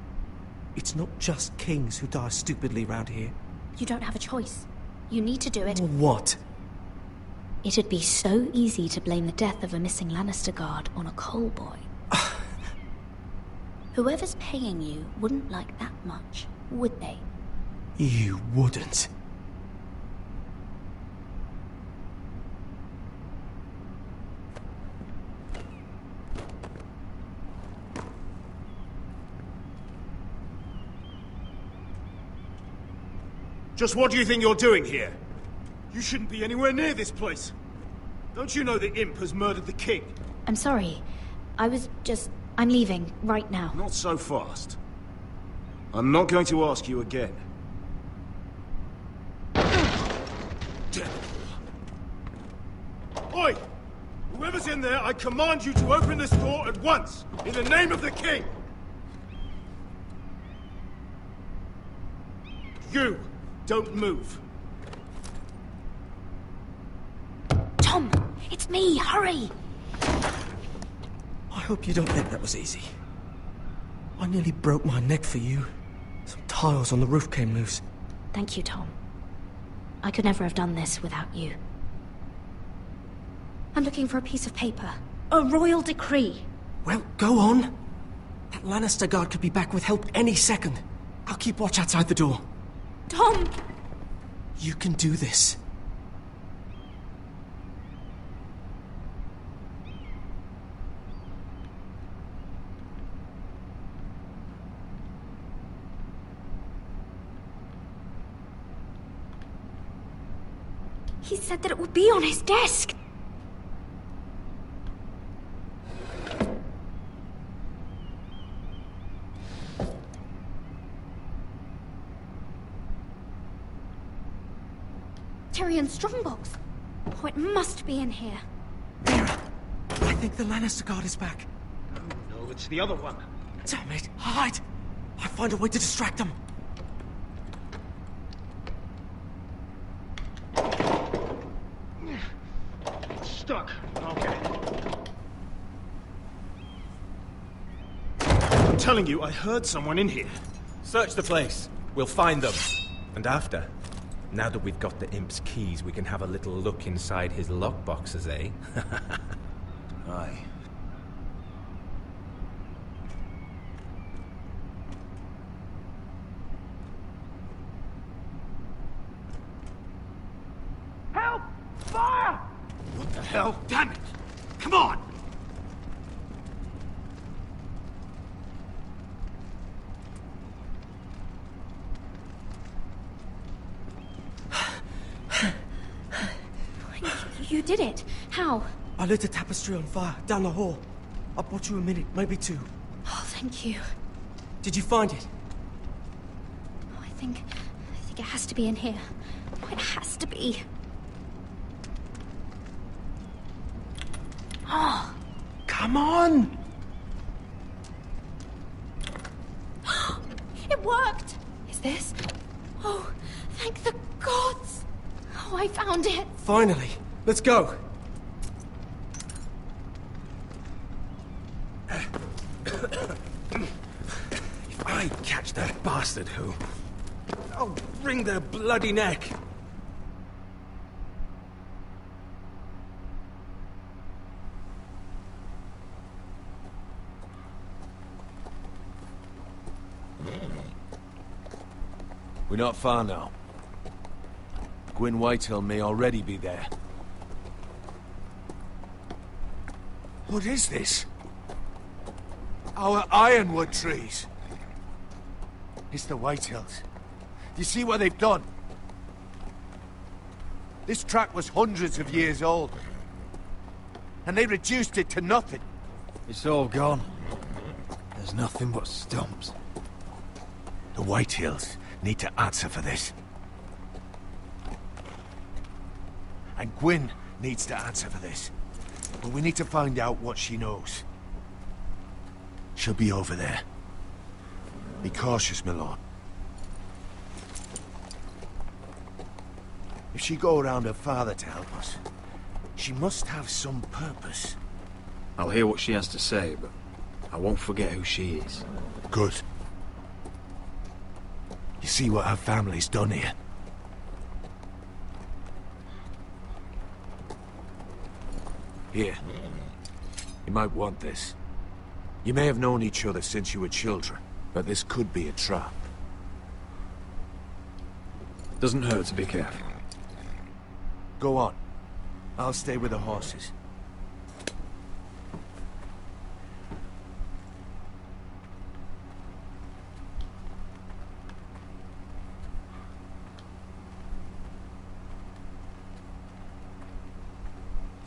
It's not just kings who die stupidly round here. You don't have a choice. You need to do it. What? It'd be so easy to blame the death of a missing Lannister guard on a coal boy. Whoever's paying you wouldn't like that much, would they? You wouldn't. Just what do you think you're doing here? You shouldn't be anywhere near this place. Don't you know the imp has murdered the king? I'm sorry. I'm leaving right now. Not so fast. I'm not going to ask you again. Oi! Whoever's in there, I command you to open this door at once, in the name of the king! You, don't move. Tom, it's me, hurry! I hope you don't think that was easy. I nearly broke my neck for you. Some tiles on the roof came loose. Thank you, Tom. I could never have done this without you. I'm looking for a piece of paper. A royal decree. Well, go on. That Lannister guard could be back with help any second. I'll keep watch outside the door. Tom! You can do this. He said that it would be on his desk. Tyrion's strongbox. Oh, it must be in here. I think the Lannister guard is back. No, it's the other one. Damn it, hide! I'll find a way to distract them. It's stuck. Okay. I'm telling you, I heard someone in here. Search the place. We'll find them. And after, now that we've got the imp's keys, we can have a little look inside his lockboxes, eh? Aye. Help! Fire! What the hell? Damn it! Come on! You did it. How? I lit a tapestry on fire down the hall. I bought you a minute, maybe two. Oh, thank you. Did you find it? Oh, I think it has to be in here. Oh, it has to be. Oh. Come on! It worked! Is this? Oh, thank the gods! Oh, I found it! Finally! Let's go! If I catch that bastard who... I'll wring their bloody neck! We're not far now. Gwyn Whitehill may already be there. What is this? Our ironwood trees. It's the Whitehills. Do you see what they've done? This track was hundreds of years old. And they reduced it to nothing. It's all gone. There's nothing but stumps. The Whitehills need to answer for this. And Gwyn needs to answer for this. But we need to find out what she knows. She'll be over there. Be cautious, my lord. If she go around her father to help us, she must have some purpose. I'll hear what she has to say, but I won't forget who she is. Good. You see what her family's done here? Here. You might want this. You may have known each other since you were children, but this could be a trap. Doesn't hurt to be careful. Go on. I'll stay with the horses.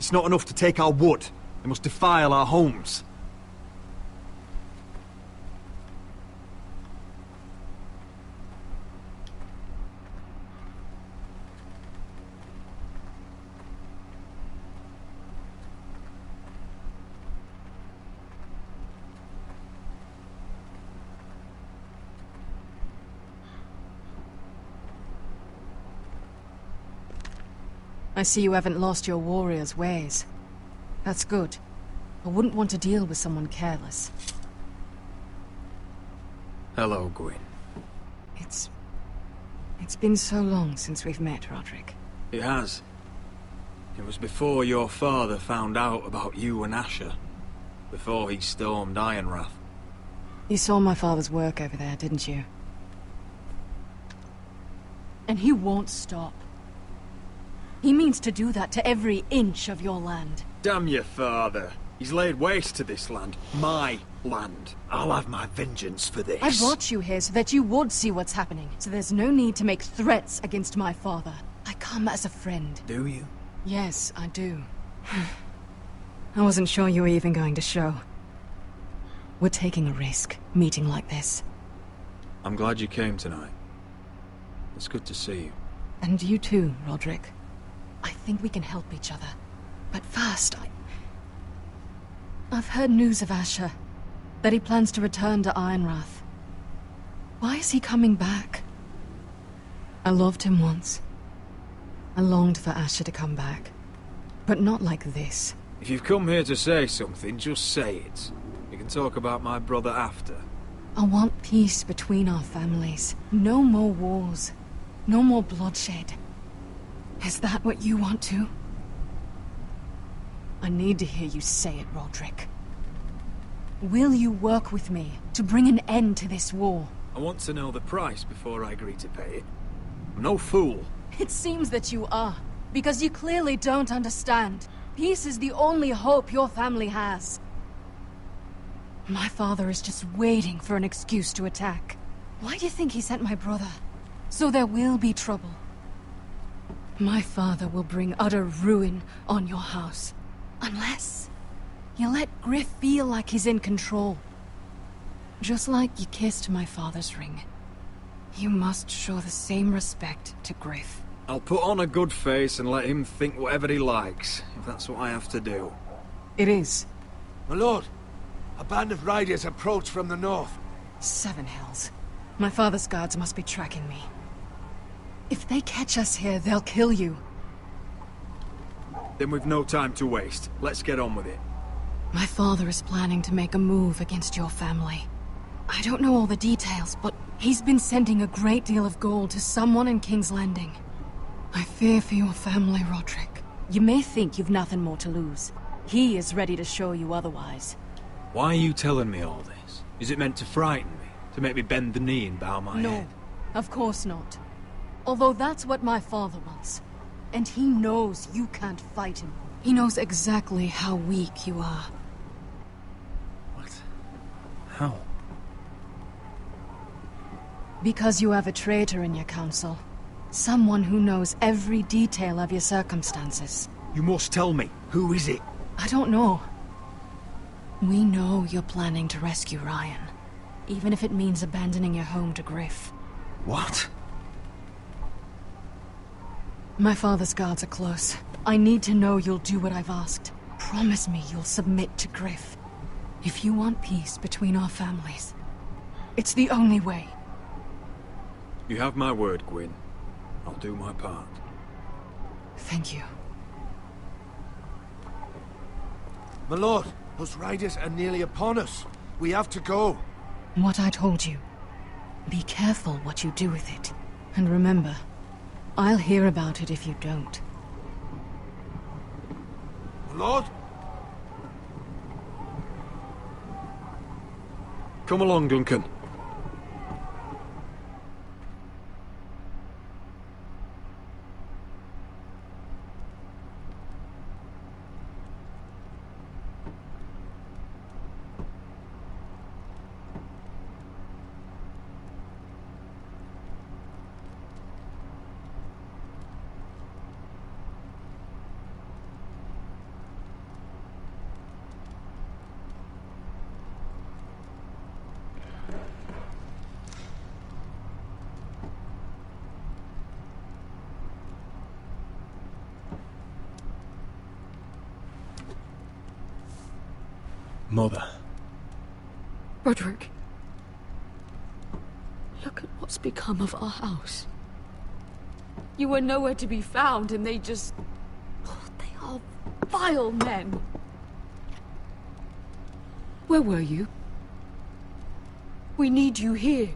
It's not enough to take our wood. They must defile our homes. I see you haven't lost your warrior's ways. That's good. I wouldn't want to deal with someone careless. Hello, Gwyn. It's been so long since we've met, Roderick. It has. It was before your father found out about you and Asher. Before he stormed Ironrath. You saw my father's work over there, didn't you? And he won't stop. He means to do that to every inch of your land. Damn your father. He's laid waste to this land. My land. I'll have my vengeance for this. I brought you here so that you would see what's happening. So there's no need to make threats against my father. I come as a friend. Do you? Yes, I do. I wasn't sure you were even going to show. We're taking a risk, meeting like this. I'm glad you came tonight. It's good to see you. And you too, Roderick. I think we can help each other. But first, I've heard news of Asher. That he plans to return to Ironrath. Why is he coming back? I loved him once. I longed for Asher to come back. But not like this. If you've come here to say something, just say it. We can talk about my brother after. I want peace between our families. No more wars. No more bloodshed. Is that what you want too? I need to hear you say it, Roderick. Will you work with me to bring an end to this war? I want to know the price before I agree to pay it. I'm no fool. It seems that you are, because you clearly don't understand. Peace is the only hope your family has. My father is just waiting for an excuse to attack. Why do you think he sent my brother? So there will be trouble. My father will bring utter ruin on your house. Unless you let Griff feel like he's in control. Just like you kissed my father's ring. You must show the same respect to Griff. I'll put on a good face and let him think whatever he likes, if that's what I have to do. It is. My lord, a band of riders approach from the north. 7 Hells. My father's guards must be tracking me. If they catch us here, they'll kill you. Then we've no time to waste. Let's get on with it. My father is planning to make a move against your family. I don't know all the details, but he's been sending a great deal of gold to someone in King's Landing. I fear for your family, Roderick. You may think you've nothing more to lose. He is ready to show you otherwise. Why are you telling me all this? Is it meant to frighten me? To make me bend the knee and bow my head? No, of course not. Although that's what my father wants. And he knows you can't fight him. He knows exactly how weak you are. What? How? Because you have a traitor in your council. Someone who knows every detail of your circumstances. You must tell me. Who is it? I don't know. We know you're planning to rescue Ryan. Even if it means abandoning your home to Griff. What? My father's guards are close. I need to know you'll do what I've asked. Promise me you'll submit to Griff. If you want peace between our families, it's the only way. You have my word, Gwyn. I'll do my part. Thank you. My lord, those riders are nearly upon us. We have to go. What I told you. Be careful what you do with it. And remember, I'll hear about it if you don't. My lord? Come along, Duncan. Mother. Roderick. Look at what's become of our house. You were nowhere to be found, and they just... Oh, they are vile men. Where were you? We need you here.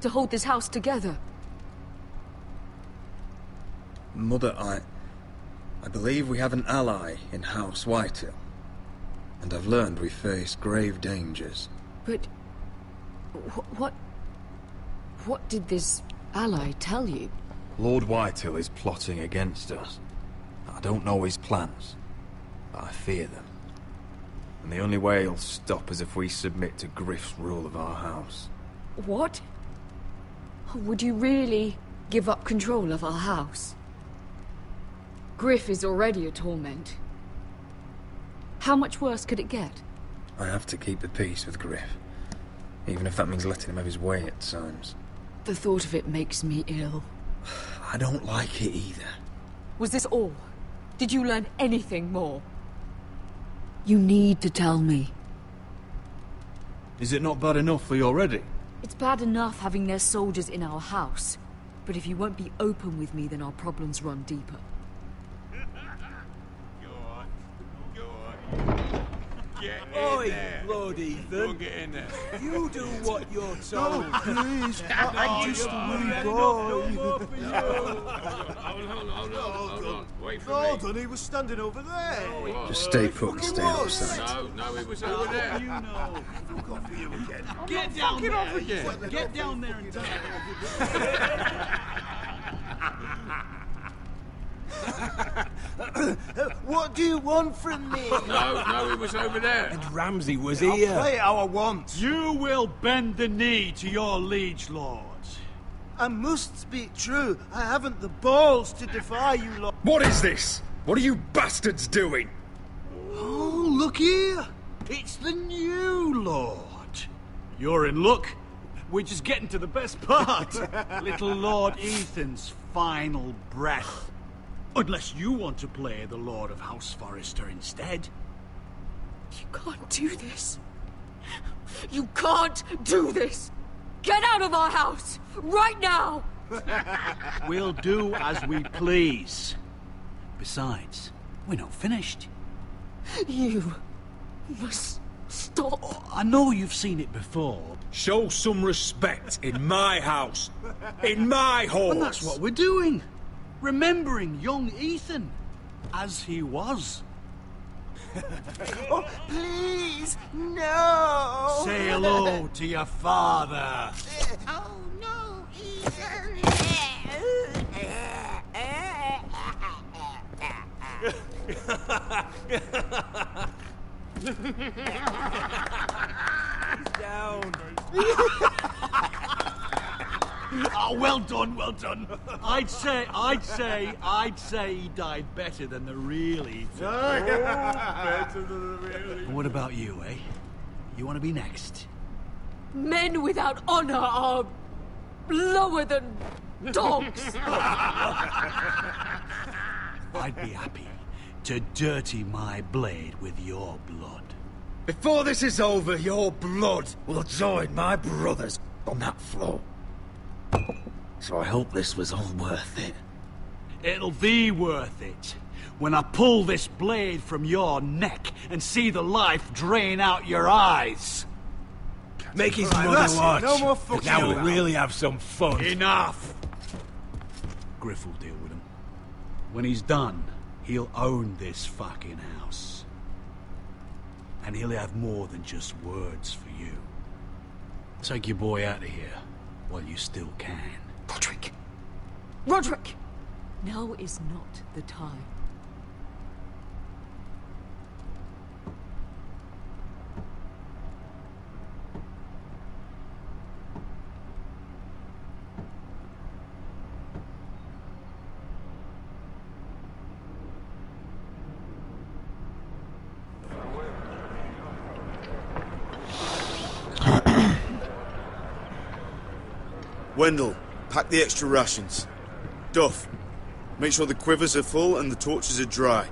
To hold this house together. Mother, I believe we have an ally in House Whitehill. And I've learned we face grave dangers. But... What did this ally tell you? Lord Whitehill is plotting against us. I don't know his plans, but I fear them. And the only way he'll stop is if we submit to Griff's rule of our house. What? Would you really give up control of our house? Griff is already a torment. How much worse could it get? I have to keep the peace with Griff, even if that means letting him have his way at times. The thought of it makes me ill. I don't like it either. Was this all? Did you learn anything more? You need to tell me. Is it not bad enough for you already? It's bad enough having their soldiers in our house. But if you won't be open with me, then our problems run deeper. Get Oi, there. Lord Ethan. Go get in there. You do what you're told. No, please. I'm just a wee boy. Hold on. Wait for Hold on, he was standing over there. Just stay put and stay out of sight. No, it was over there. You know. Forgot for you again. Get down there. Get down there and What do you want from me? No, it was over there. And Ramsay was I'll here. play how I want. You will bend the knee to your liege lord. I must speak true. I haven't the balls to defy you lot. What is this? What are you bastards doing? Oh, look here. It's the new lord. You're in luck. We're just getting to the best part. Little Lord Ethan's final breath. Unless you want to play the Lord of House Forrester instead. You can't do this. You can't do this. Get out of our house, right now! We'll do as we please. Besides, we're not finished. You must stop. Oh, I know you've seen it before. Show some respect in my house. In my hall. And that's what we're doing. Remembering young Ethan. As he was. Oh, please, no! Say hello to your father. Oh, no, Ethan! Down. Oh, well done, well done. I'd say he died better than the real Ethan. Better than the real Ethan. What about you, eh? You want to be next? Men without honor are lower than dogs. I'd be happy to dirty my blade with your blood. Before this is over, your blood will join my brother's on that floor. So I hope this was all worth it. It'll be worth it when I pull this blade from your neck and see the life drain out your eyes. Make his Right, mother that's it. watch. No more fucking Now we'll around. really have some fun. Enough! Griff will deal with him. When he's done, he'll own this fucking house. And he'll have more than just words for you. Take your boy out of here while you still can. Roderick! Roderick! Now is not the time. Wendell, pack the extra rations. Duff, make sure the quivers are full and the torches are dry.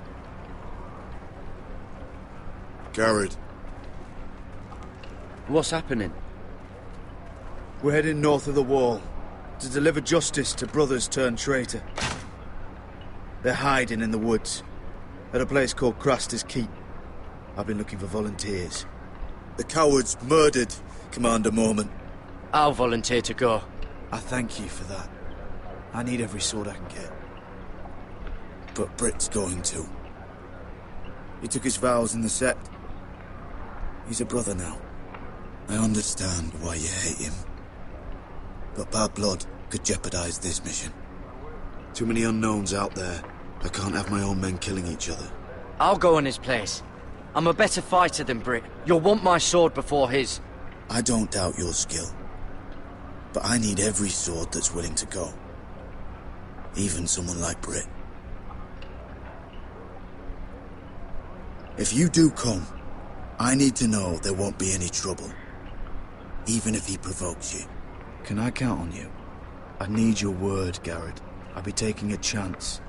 Garrett, What's happening? We're heading north of the wall to deliver justice to brothers turned traitor. They're hiding in the woods at a place called Craster's Keep. I've been looking for volunteers. The cowards murdered Commander Mormont. I'll volunteer to go. I thank you for that. I need every sword I can get. But Britt's going too. He took his vows in the Sept. He's a brother now. I understand why you hate him. But bad blood could jeopardize this mission. Too many unknowns out there. I can't have my own men killing each other. I'll go in his place. I'm a better fighter than Britt. You'll want my sword before his. I don't doubt your skill. But I need every sword that's willing to go. Even someone like Britt. If you do come, I need to know there won't be any trouble. Even if he provokes you. Can I count on you? I need your word, Garrett. I'll be taking a chance.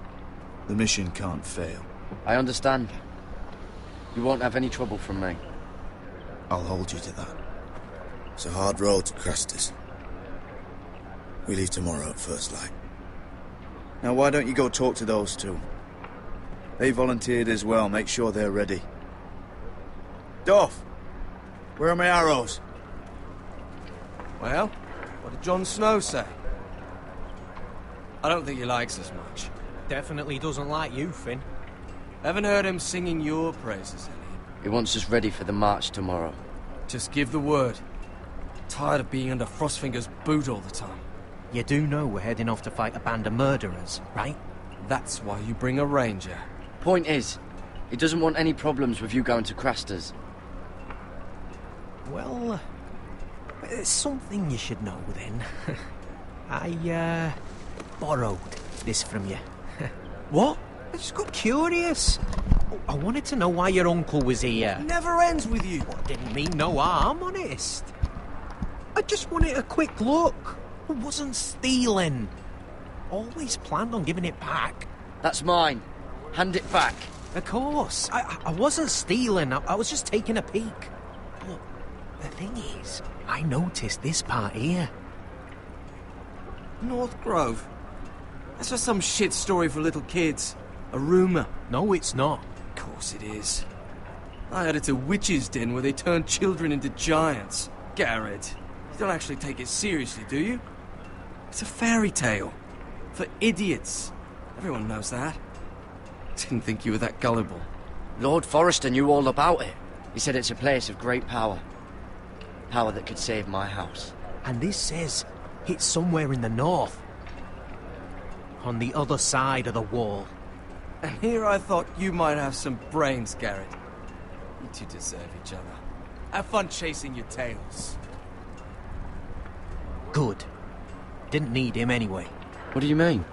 The mission can't fail. I understand. You won't have any trouble from me. I'll hold you to that. It's a hard road to Craster's. We leave tomorrow at first light. Now why don't you go talk to those two? They volunteered as well. Make sure they're ready. Dorf! Where are my arrows? Well, what did Jon Snow say? I don't think he likes us much. Definitely doesn't like you, Finn. Haven't heard him singing your praises, Ellie. He wants us ready for the march tomorrow. Just give the word. Tired of being under Frostfinger's boot all the time. You do know we're heading off to fight a band of murderers, right? That's why you bring a ranger. Point is, he doesn't want any problems with you going to Craster's. Well, there's something you should know then. I, borrowed this from you. What? I just got curious. I wanted to know why your uncle was here. Never ends with you. I didn't mean no harm, honest. I just wanted a quick look. I wasn't stealing. Always planned on giving it back. That's mine. Hand it back. Of course. I wasn't stealing. I was just taking a peek. But the thing is, I noticed this part here. North Grove? That's just some shit story for little kids. A rumour. No, it's not. Of course it is. I heard it's a witch's den where they turn children into giants. Garrett, you don't actually take it seriously, do you? It's a fairy tale. For idiots. Everyone knows that. Didn't think you were that gullible. Lord Forrester knew all about it. He said it's a place of great power. Power that could save my house. And this says it's somewhere in the north. On the other side of the wall. And here I thought you might have some brains, Garrett. You two deserve each other. Have fun chasing your tails. Good. Didn't need him anyway. What do you mean?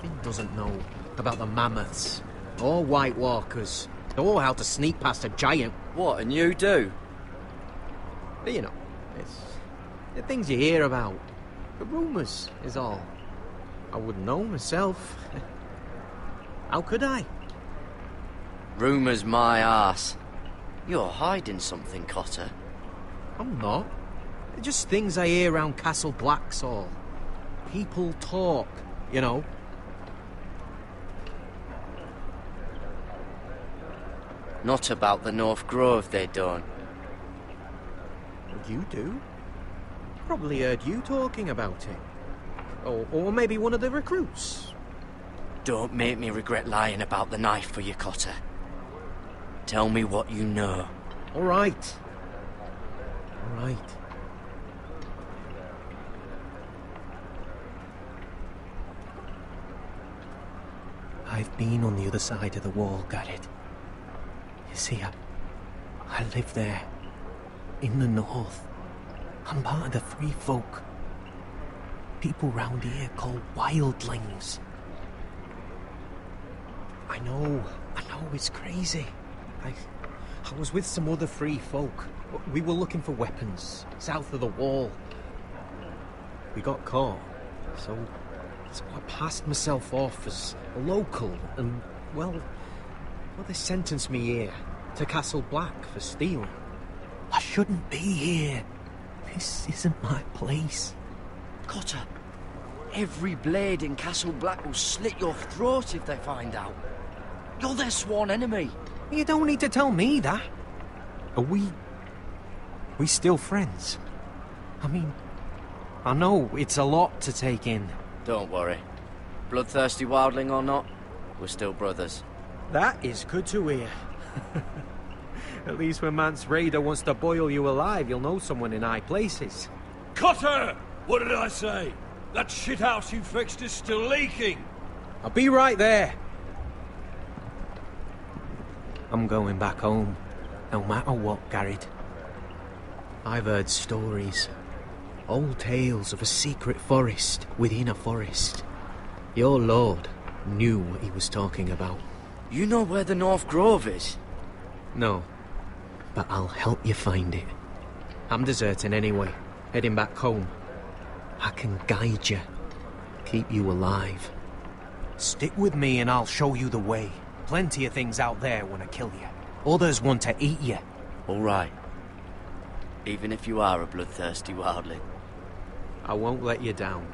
Finn doesn't know about the mammoths, or White Walkers, or how to sneak past a giant. What, and you do? But you know, it's the things you hear about. The rumours is all. I wouldn't know myself. How could I? Rumours my arse. You're hiding something, Cotter. I'm not. They're just things I hear around Castle Blacksall. People talk, you know. Not about the North Grove, they don't. You do? Probably heard you talking about it. Or maybe one of the recruits. Don't make me regret lying about the knife for you, Cotter. Tell me what you know. All right. All right. I've been on the other side of the wall, Garrett. You see, I live there. In the north. I'm part of the free folk. People round here call wildlings. I know it's crazy. I was with some other free folk. We were looking for weapons, south of the wall. We got caught, so I passed myself off as a local, and, well, they sentenced me here, to Castle Black, for stealing. I shouldn't be here. This isn't my place. Cotter, every blade in Castle Black will slit your throat if they find out. You're their sworn enemy. You don't need to tell me that. Are we still friends? I mean, I know it's a lot to take in. Don't worry. Bloodthirsty wildling or not, we're still brothers. That is good to hear. At least when Mance Raider wants to boil you alive, you'll know someone in high places. Cotter! What did I say? That shithouse you fixed is still leaking. I'll be right there. I'm going back home, no matter what, Garrett. I've heard stories. Old tales of a secret forest within a forest. Your lord knew what he was talking about. You know where the North Grove is? No, but I'll help you find it. I'm deserting anyway, heading back home. I can guide you, keep you alive. Stick with me and I'll show you the way. Plenty of things out there want to kill you. Others want to eat you. All right. Even if you are a bloodthirsty wildling. I won't let you down.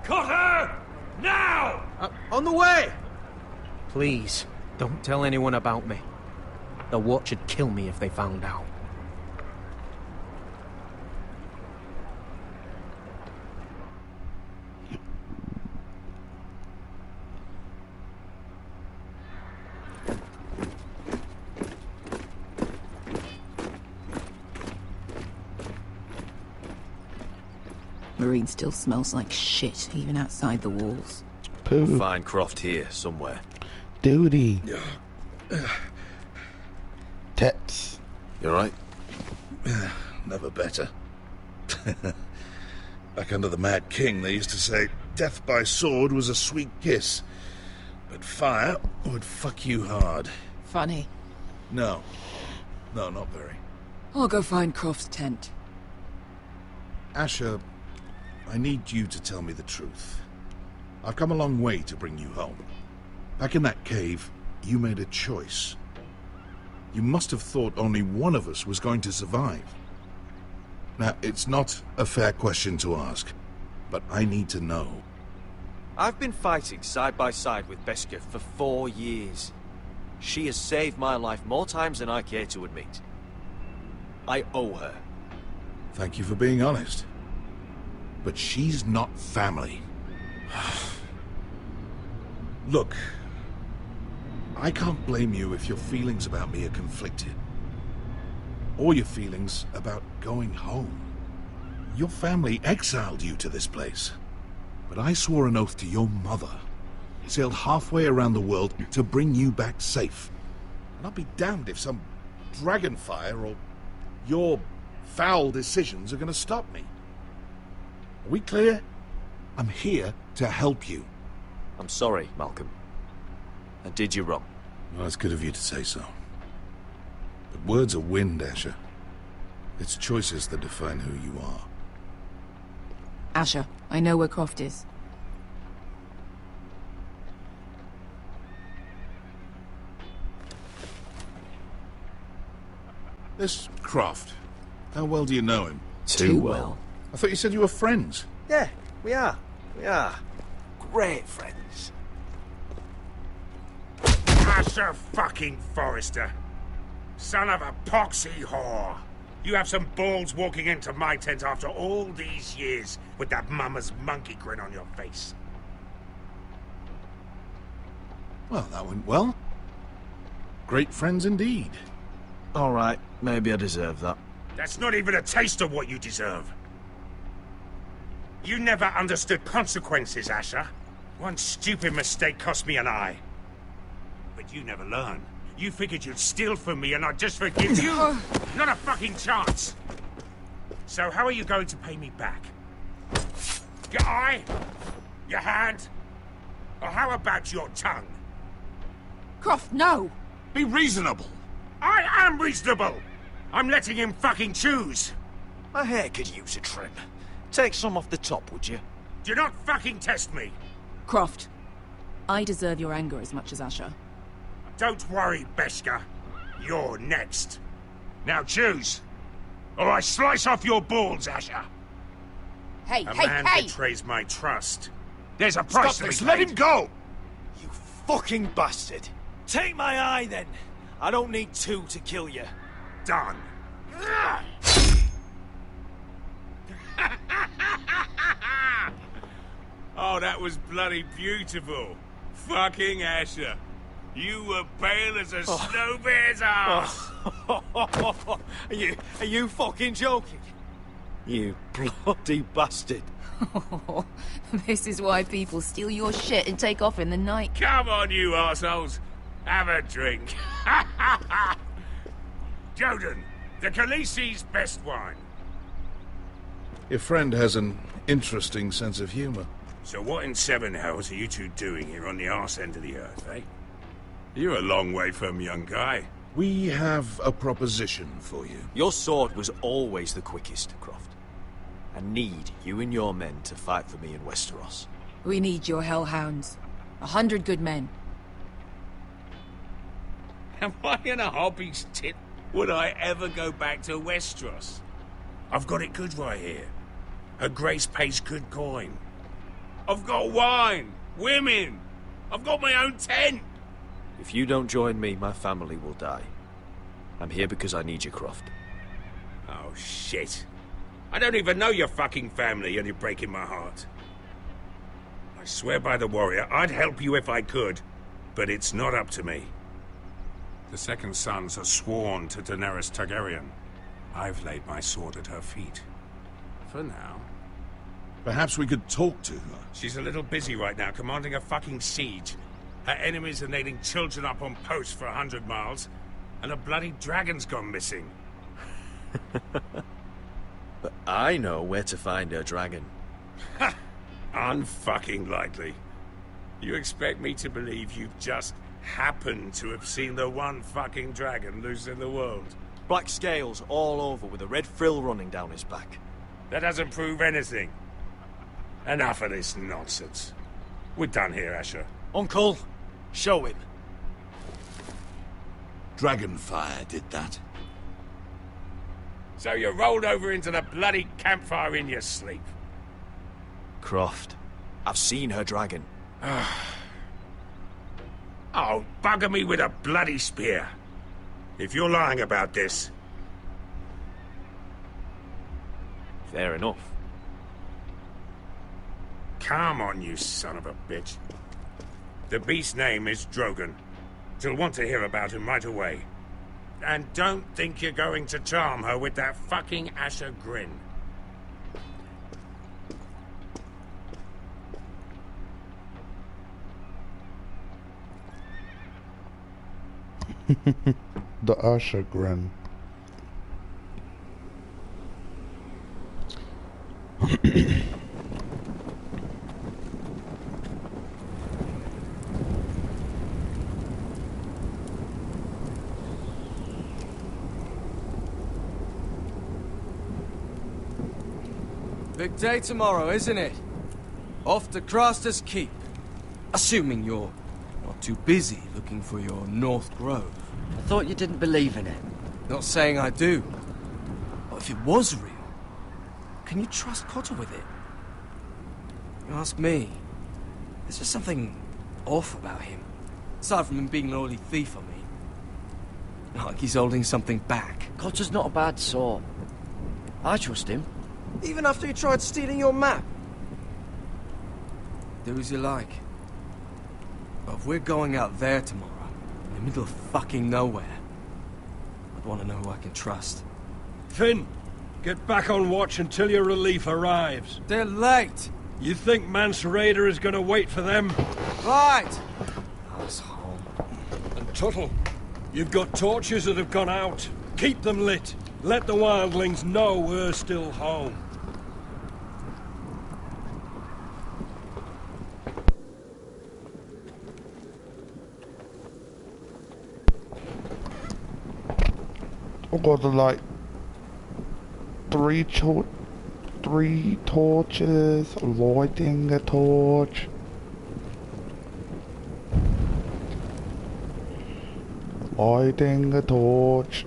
Cotter! Now! On the way! Please, don't tell anyone about me. The Watch would kill me if they found out. Marine still smells like shit, even outside the walls. Poo. We'll find Croft here, somewhere. Duty. Tets. You alright? Never better. Back under the Mad King, they used to say death by sword was a sweet kiss, but fire would fuck you hard. Funny. No, not very. I'll go find Croft's tent. Asher, I need you to tell me the truth. I've come a long way to bring you home. Back in that cave, you made a choice. You must have thought only one of us was going to survive. Now, it's not a fair question to ask, but I need to know. I've been fighting side by side with Beskha for 4 years. She has saved my life more times than I care to admit. I owe her. Thank you for being honest. But she's not family. Look, I can't blame you if your feelings about me are conflicted. Or your feelings about going home. Your family exiled you to this place. But I swore an oath to your mother. Sailed halfway around the world to bring you back safe. And I'll be damned if some dragonfire or your foul decisions are going to stop me. Are we clear? I'm here to help you. I'm sorry, Malcolm. I did you wrong. Well, it's good of you to say so. But words are wind, Asher. It's choices that define who you are. Asher, I know where Croft is. This Croft, how well do you know him? Too well. I thought you said you were friends. Yeah, we are. We are. Great friends. Asher fucking Forrester. Son of a poxy whore. You have some balls walking into my tent after all these years with that mama's monkey grin on your face. Well, that went well. Great friends indeed. All right, maybe I deserve that. That's not even a taste of what you deserve. You never understood consequences, Asher. One stupid mistake cost me an eye. But you never learn. You figured you'd steal from me and I'd just forgive you? Not a fucking chance! So how are you going to pay me back? Your eye? Your hand? Or how about your tongue? Croft, no! Be reasonable! I am reasonable! I'm letting him fucking choose! My hair could use a trim. Take some off the top, would you? Do not fucking test me! Croft, I deserve your anger as much as Asher. Don't worry, Beskha. You're next. Now choose, or I slice off your balls, Asher. Hey, A hey, man hey! betrays my trust. There's a price Stop to be this! paid. Let him go! You fucking bastard! Take my eye, then! I don't need two to kill you. Done. Oh, that was bloody beautiful. Fucking Asher. You were pale as a snow bear's ass. Are you fucking joking? You bloody bastard. This is why people steal your shit and take off in the night. Come on, you arseholes. Have a drink. Joden, the Khaleesi's best wine. Your friend has an interesting sense of humor. So what in seven hells are you two doing here on the arse end of the earth, eh? You're a long way from, young guy. We have a proposition for you. Your sword was always the quickest, Croft. I need you and your men to fight for me in Westeros. We need your hellhounds. 100 good men. Am I in a hobby's tit? Would I ever go back to Westeros? I've got it good right here. Her Grace pays good coin. I've got wine, women. I've got my own tent. If you don't join me, my family will die. I'm here because I need you, Croft. Oh, shit. I don't even know your fucking family and you're breaking my heart. I swear by the warrior, I'd help you if I could, but it's not up to me. The second sons are sworn to Daenerys Targaryen. I've laid my sword at her feet. For now. Perhaps we could talk to her. She's a little busy right now, commanding a fucking siege. Her enemies are nailing children up on posts for 100 miles, and a bloody dragon's gone missing. But I know where to find her dragon. Ha! Unfucking likely. You expect me to believe you've just happened to have seen the one fucking dragon loose in the world? Black scales all over with a red frill running down his back. That doesn't prove anything. Enough of this nonsense. We're done here, Asher. Uncle, show him. Dragonfire did that. So you rolled over into the bloody campfire in your sleep. Croft, I've seen her dragon. Oh, bugger me with a bloody spear. If you're lying about this... Fair enough. Come on, you son of a bitch. The beast's name is Drogon. She'll want to hear about him right away. And don't think you're going to charm her with that fucking Asher grin. The Usher grin. Big day tomorrow, isn't it? Off to Craster's Keep. Assuming you're not too busy looking for your North Grove. I thought you didn't believe in it. Not saying I do. But if it was real, can you trust Cotter with it? You ask me. There's just something off about him. Aside from him being an early thief, I mean. Not like he's holding something back. Cotter's not a bad sort. I trust him. Even after he tried stealing your map? Do as you like. But if we're going out there tomorrow, in the middle of fucking nowhere, I'd want to know who I can trust. Finn, get back on watch until your relief arrives. They're late. You think Mance Raider is going to wait for them? Right. Asshole. And Tuttle, you've got torches that have gone out. Keep them lit. Let the wildlings know we're still home. I've got like three torches, lighting a torch. Lighting a torch.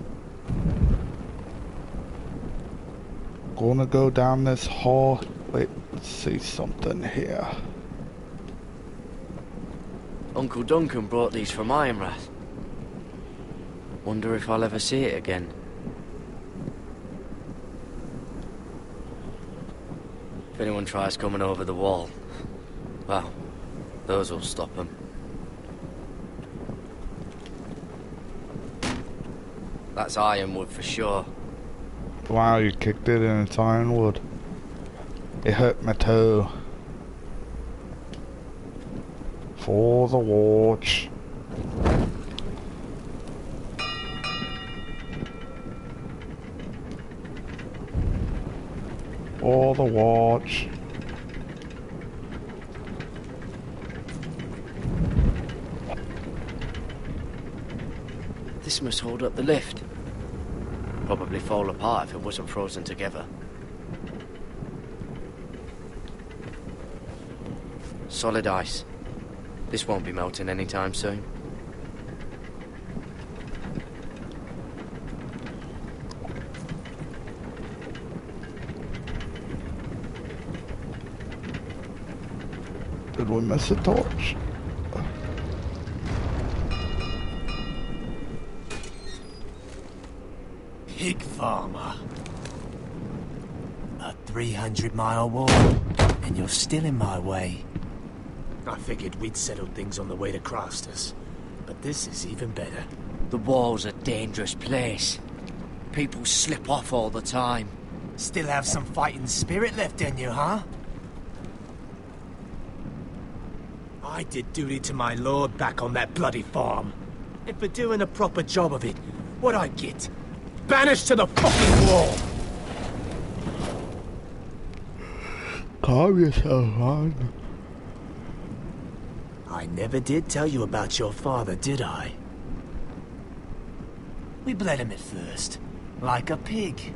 Gonna go down this hall. Wait, let's see something here. Uncle Duncan brought these from Ironrath. Wonder if I'll ever see it again. If anyone tries coming over the wall, well, those will stop them. That's ironwood for sure. Wow, you kicked it and it's ironwood. It hurt my toe. For the watch. For the watch. This must hold up the lift. Probably fall apart if it wasn't frozen together. Solid ice. This won't be melting anytime soon. Did we miss a torch? Pig farmer. A 300-mile walk, and you're still in my way. I figured we'd settled things on the way to Crasters, but this is even better. The wall's a dangerous place. People slip off all the time. Still have some fighting spirit left in you, huh? I did duty to my lord back on that bloody farm. And for doing a proper job of it, what'd I get? Banished to the fucking wall! Calm yourself, man. I never did tell you about your father, did I? We bled him at first, like a pig.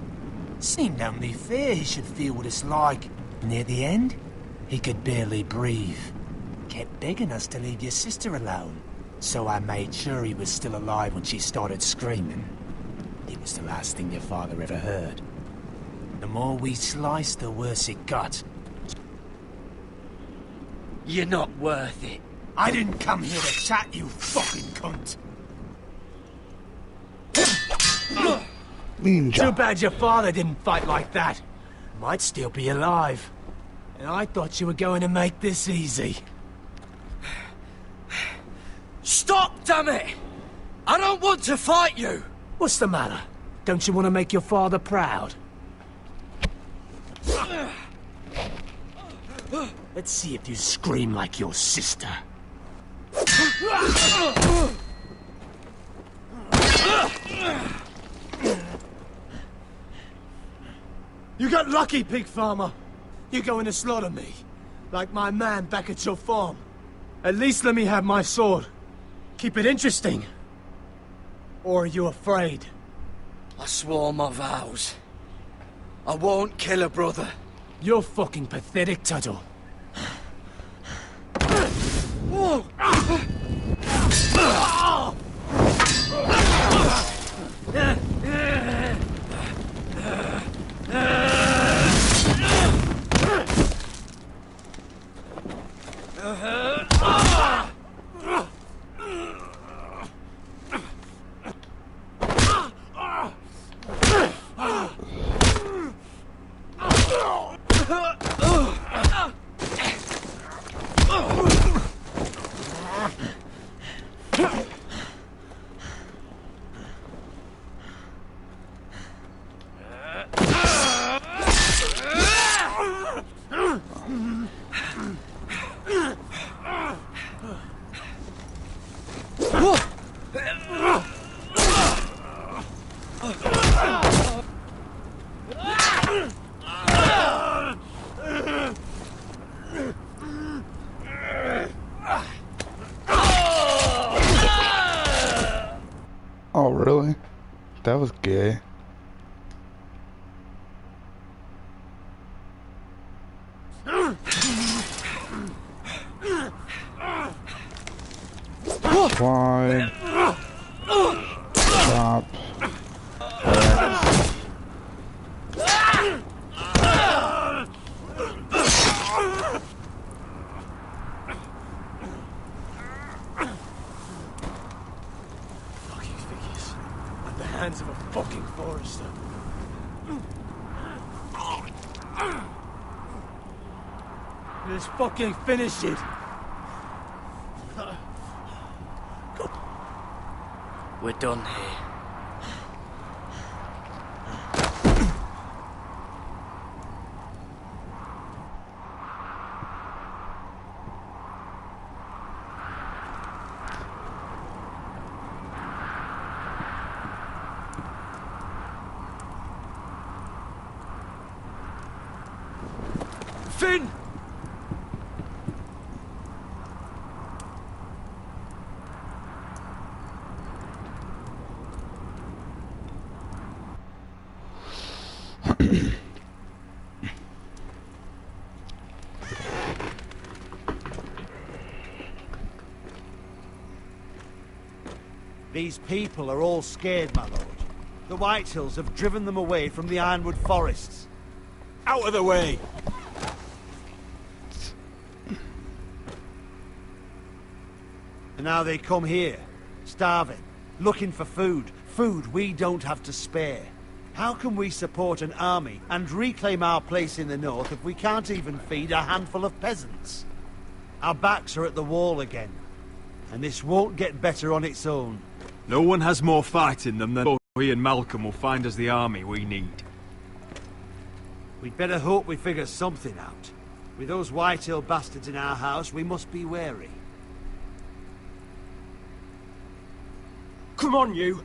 Seemed only fair he should feel what it's like. Near the end, he could barely breathe. Kept begging us to leave your sister alone, so I made sure he was still alive when she started screaming. It was the last thing your father ever heard. The more we sliced, the worse it got. You're not worth it. I didn't come here to chat, you fucking cunt. Ninja. Too bad your father didn't fight like that. Might still be alive. And I thought you were going to make this easy. Stop, damn it! I don't want to fight you! What's the matter? Don't you want to make your father proud? Let's see if you scream like your sister. You got lucky, pig farmer. You're going to slaughter me, like my man back at your farm. At least let me have my sword. Keep it interesting. Or are you afraid? I swore my vows. I won't kill a brother. You're fucking pathetic, Tuttle. Oh, really? That was gay. Climb. Stop. Let's fucking finish it. We're done here. Finn! These people are all scared, my lord. The Whitehills have driven them away from the Ironwood forests. Out of the way! And now they come here, starving, looking for food. Food we don't have to spare. How can we support an army and reclaim our place in the north if we can't even feed a handful of peasants? Our backs are at the wall again, and this won't get better on its own. No one has more fight in them than he and Malcolm will find us the army we need. We'd better hope we figure something out. With those Whitehill bastards in our house, we must be wary. Come on, you!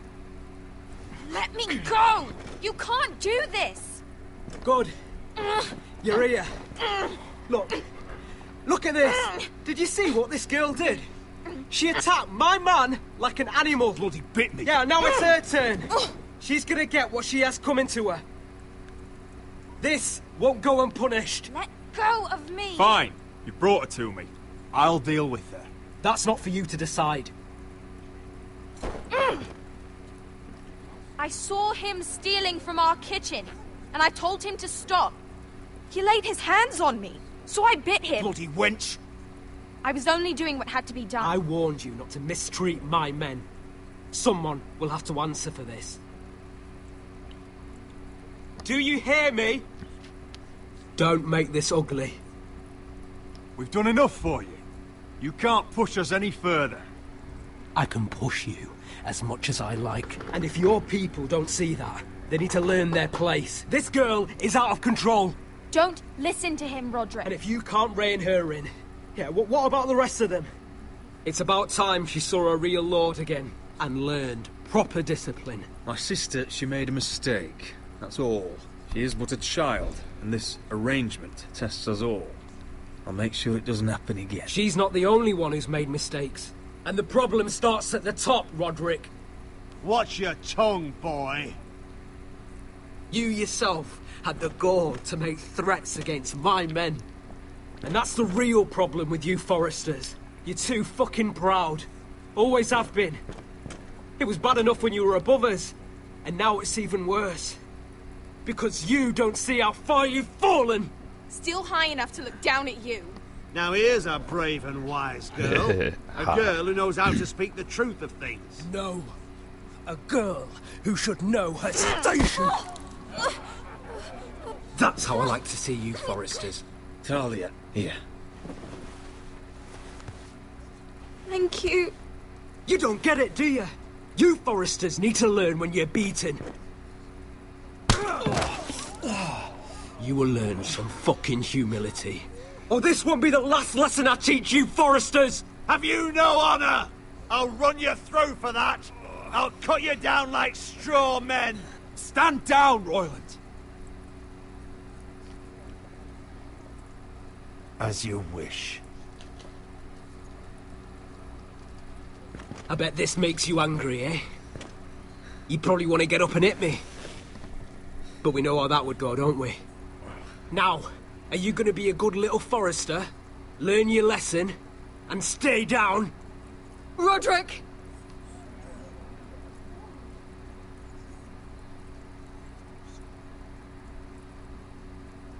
Let me go! You can't do this! Good. You're here. Look. Look at this! Did you see what this girl did? She attacked my man like an animal. Bloody bit me. Yeah, now it's her turn. She's gonna get what she has coming to her. This won't go unpunished. Let go of me! Fine. You brought her to me. I'll deal with her. That's not for you to decide. I saw him stealing from our kitchen, and I told him to stop. He laid his hands on me, so I bit him. Bloody wench! I was only doing what had to be done. I warned you not to mistreat my men. Someone will have to answer for this. Do you hear me? Don't make this ugly. We've done enough for you. You can't push us any further. I can push you as much as I like. And if your people don't see that, they need to learn their place. This girl is out of control. Don't listen to him, Roderick. And if you can't rein her in, yeah, what about the rest of them? It's about time she saw a real lord again and learned proper discipline. My sister, she made a mistake. That's all. She is but a child, and this arrangement tests us all. I'll make sure it doesn't happen again. She's not the only one who's made mistakes. And the problem starts at the top, Roderick. Watch your tongue, boy. You yourself had the gall to make threats against my men. And that's the real problem with you Foresters. You're too fucking proud. Always have been. It was bad enough when you were above us. And now it's even worse. Because you don't see how far you've fallen. Still high enough to look down at you. Now here's a brave and wise girl. A girl who knows how to speak the truth of things. No. A girl who should know her station. That's how I like to see you, Foresters. Talia, here. Thank you. You don't get it, do you? You Foresters need to learn when you're beaten. You will learn some fucking humility. Or this won't be the last lesson I teach you, Foresters! Have you no honor? I'll run you through for that. I'll cut you down like straw men. Stand down, Royland. As you wish. I bet this makes you angry, eh? You probably want to get up and hit me. But we know how that would go, don't we? Now, are you going to be a good little Forester, learn your lesson, and stay down? Roderick!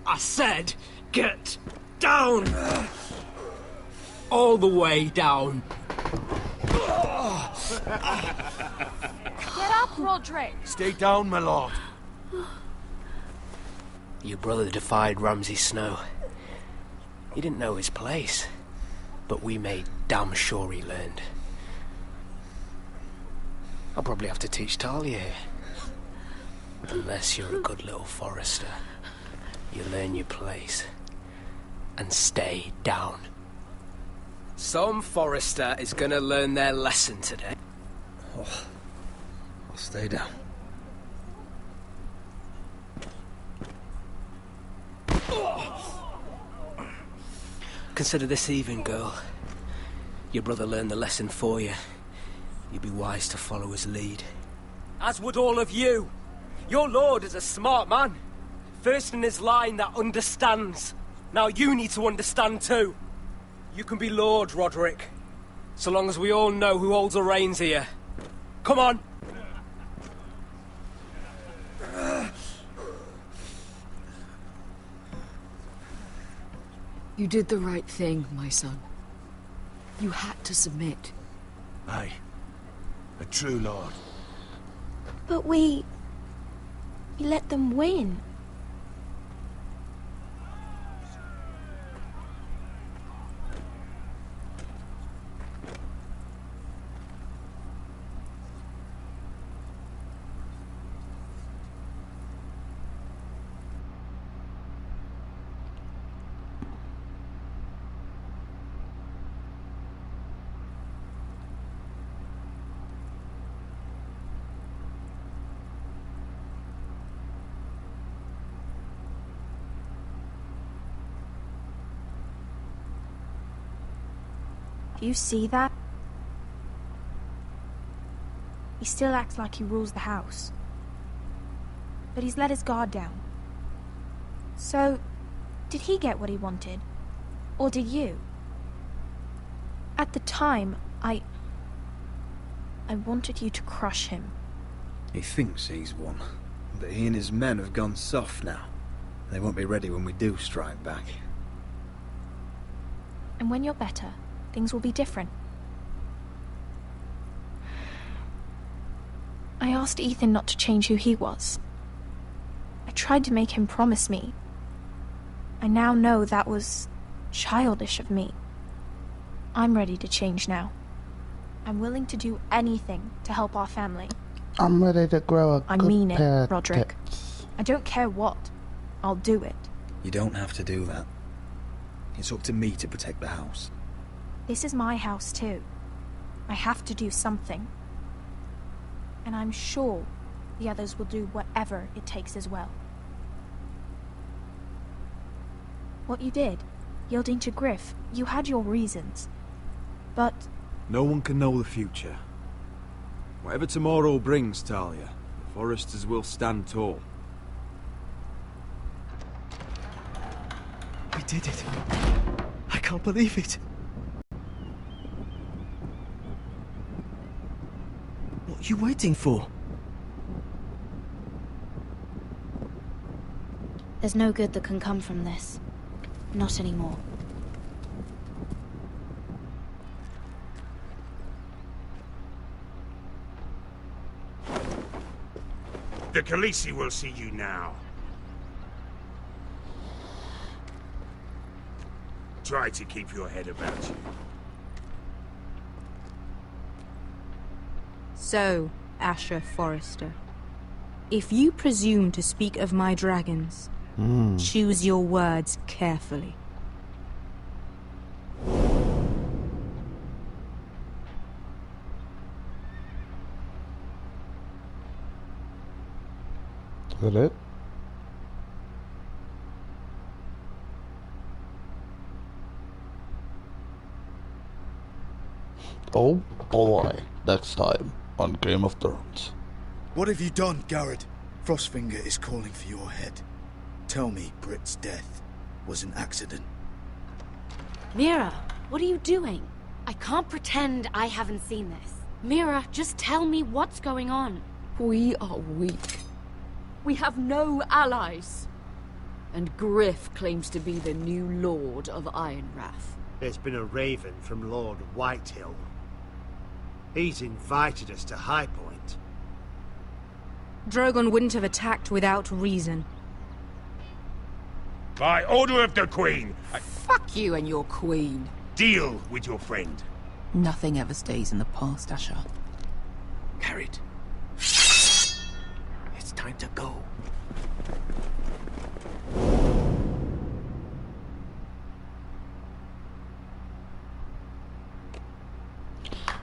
I said, get down! All the way down. Get up, Roderick! Stay down, my lord. Your brother defied Ramsay Snow. He didn't know his place, but we made damn sure he learned. I'll probably have to teach Talia here. Unless you're a good little forester. You learn your place. And stay down. Some forester is gonna learn their lesson today. Oh, I'll stay down. Consider this even, girl. Your brother learned the lesson for you. You'd be wise to follow his lead. As would all of you. Your lord is a smart man. First in his line that understands. Now you need to understand too. You can be Lord, Roderick. So long as we all know who holds the reins here. Come on! You did the right thing, my son. You had to submit. Aye. A true lord. But we let them win. Do you see that? He still acts like he rules the house. But he's let his guard down. So, did he get what he wanted? Or did you? At the time, I wanted you to crush him. He thinks he's won, but he and his men have gone soft now. They won't be ready when we do strike back. And when you're better, things will be different. I asked Ethan not to change who he was. I tried to make him promise me. I now know that was childish of me. I'm ready to change now. I'm willing to do anything to help our family. I'm ready to grow a I good mean pair it, of Roderick. tits. I don't care what. I'll do it. You don't have to do that. It's up to me to protect the house. This is my house too. I have to do something. And I'm sure the others will do whatever it takes as well. What you did, yielding to Griff, you had your reasons. But no one can know the future. Whatever tomorrow brings, Talia, the Foresters will stand tall. We did it. I can't believe it. What are you waiting for? there's no good that can come from this. Not anymore. The Khaleesi will see you now. Try to keep your head about you. So, Asher Forrester, if you presume to speak of my dragons, choose your words carefully. Is that it? Oh boy, next time on Game of Thrones. What have you done, Garrett? Frostfinger is calling for your head. Tell me Britt's death was an accident. Mira, what are you doing? I can't pretend I haven't seen this. Mira, just tell me what's going on. We are weak. We have no allies. And Griff claims to be the new Lord of Ironrath. There's been a raven from Lord Whitehill. He's invited us to High Point. Drogon wouldn't have attacked without reason. By order of the Queen. Fuck you and your queen. Deal with your friend. Nothing ever stays in the past, Asher. Carried. It's time to go.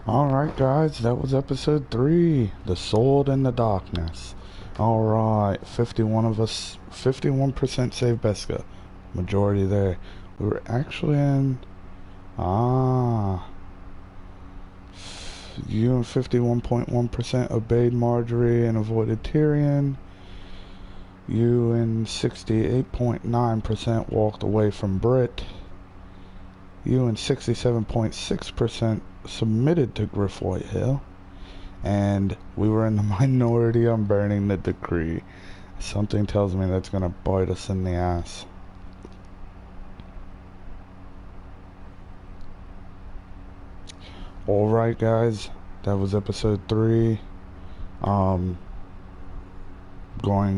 Alright guys, that was episode 3, The Sword in the Darkness. Alright, 51% saved Beska. Majority there. We were actually in... You and 51.1% obeyed Marjorie and avoided Tyrion. You and 68.9% walked away from Brit. You and 67.6% submitted to Griff Whitehill. And we were in the minority on burning the decree. Something tells me that's gonna bite us in the ass. Alright guys, that was episode 3. Going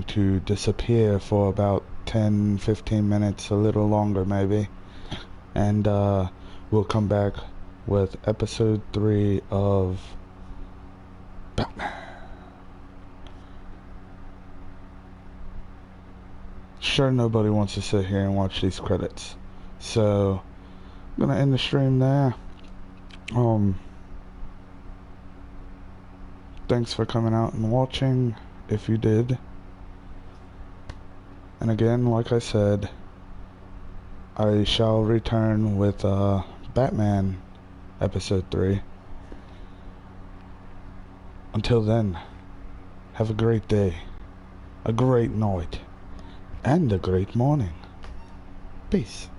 to disappear for about 10-15 minutes, a little longer maybe. And we'll come back with episode 3 of Batman. Sure, nobody wants to sit here and watch these credits, so I'm gonna end the stream there. Thanks for coming out and watching, if you did. And again, like I said, I shall return with Batman episode 3. Until then, have a great day, a great night, and a great morning. Peace.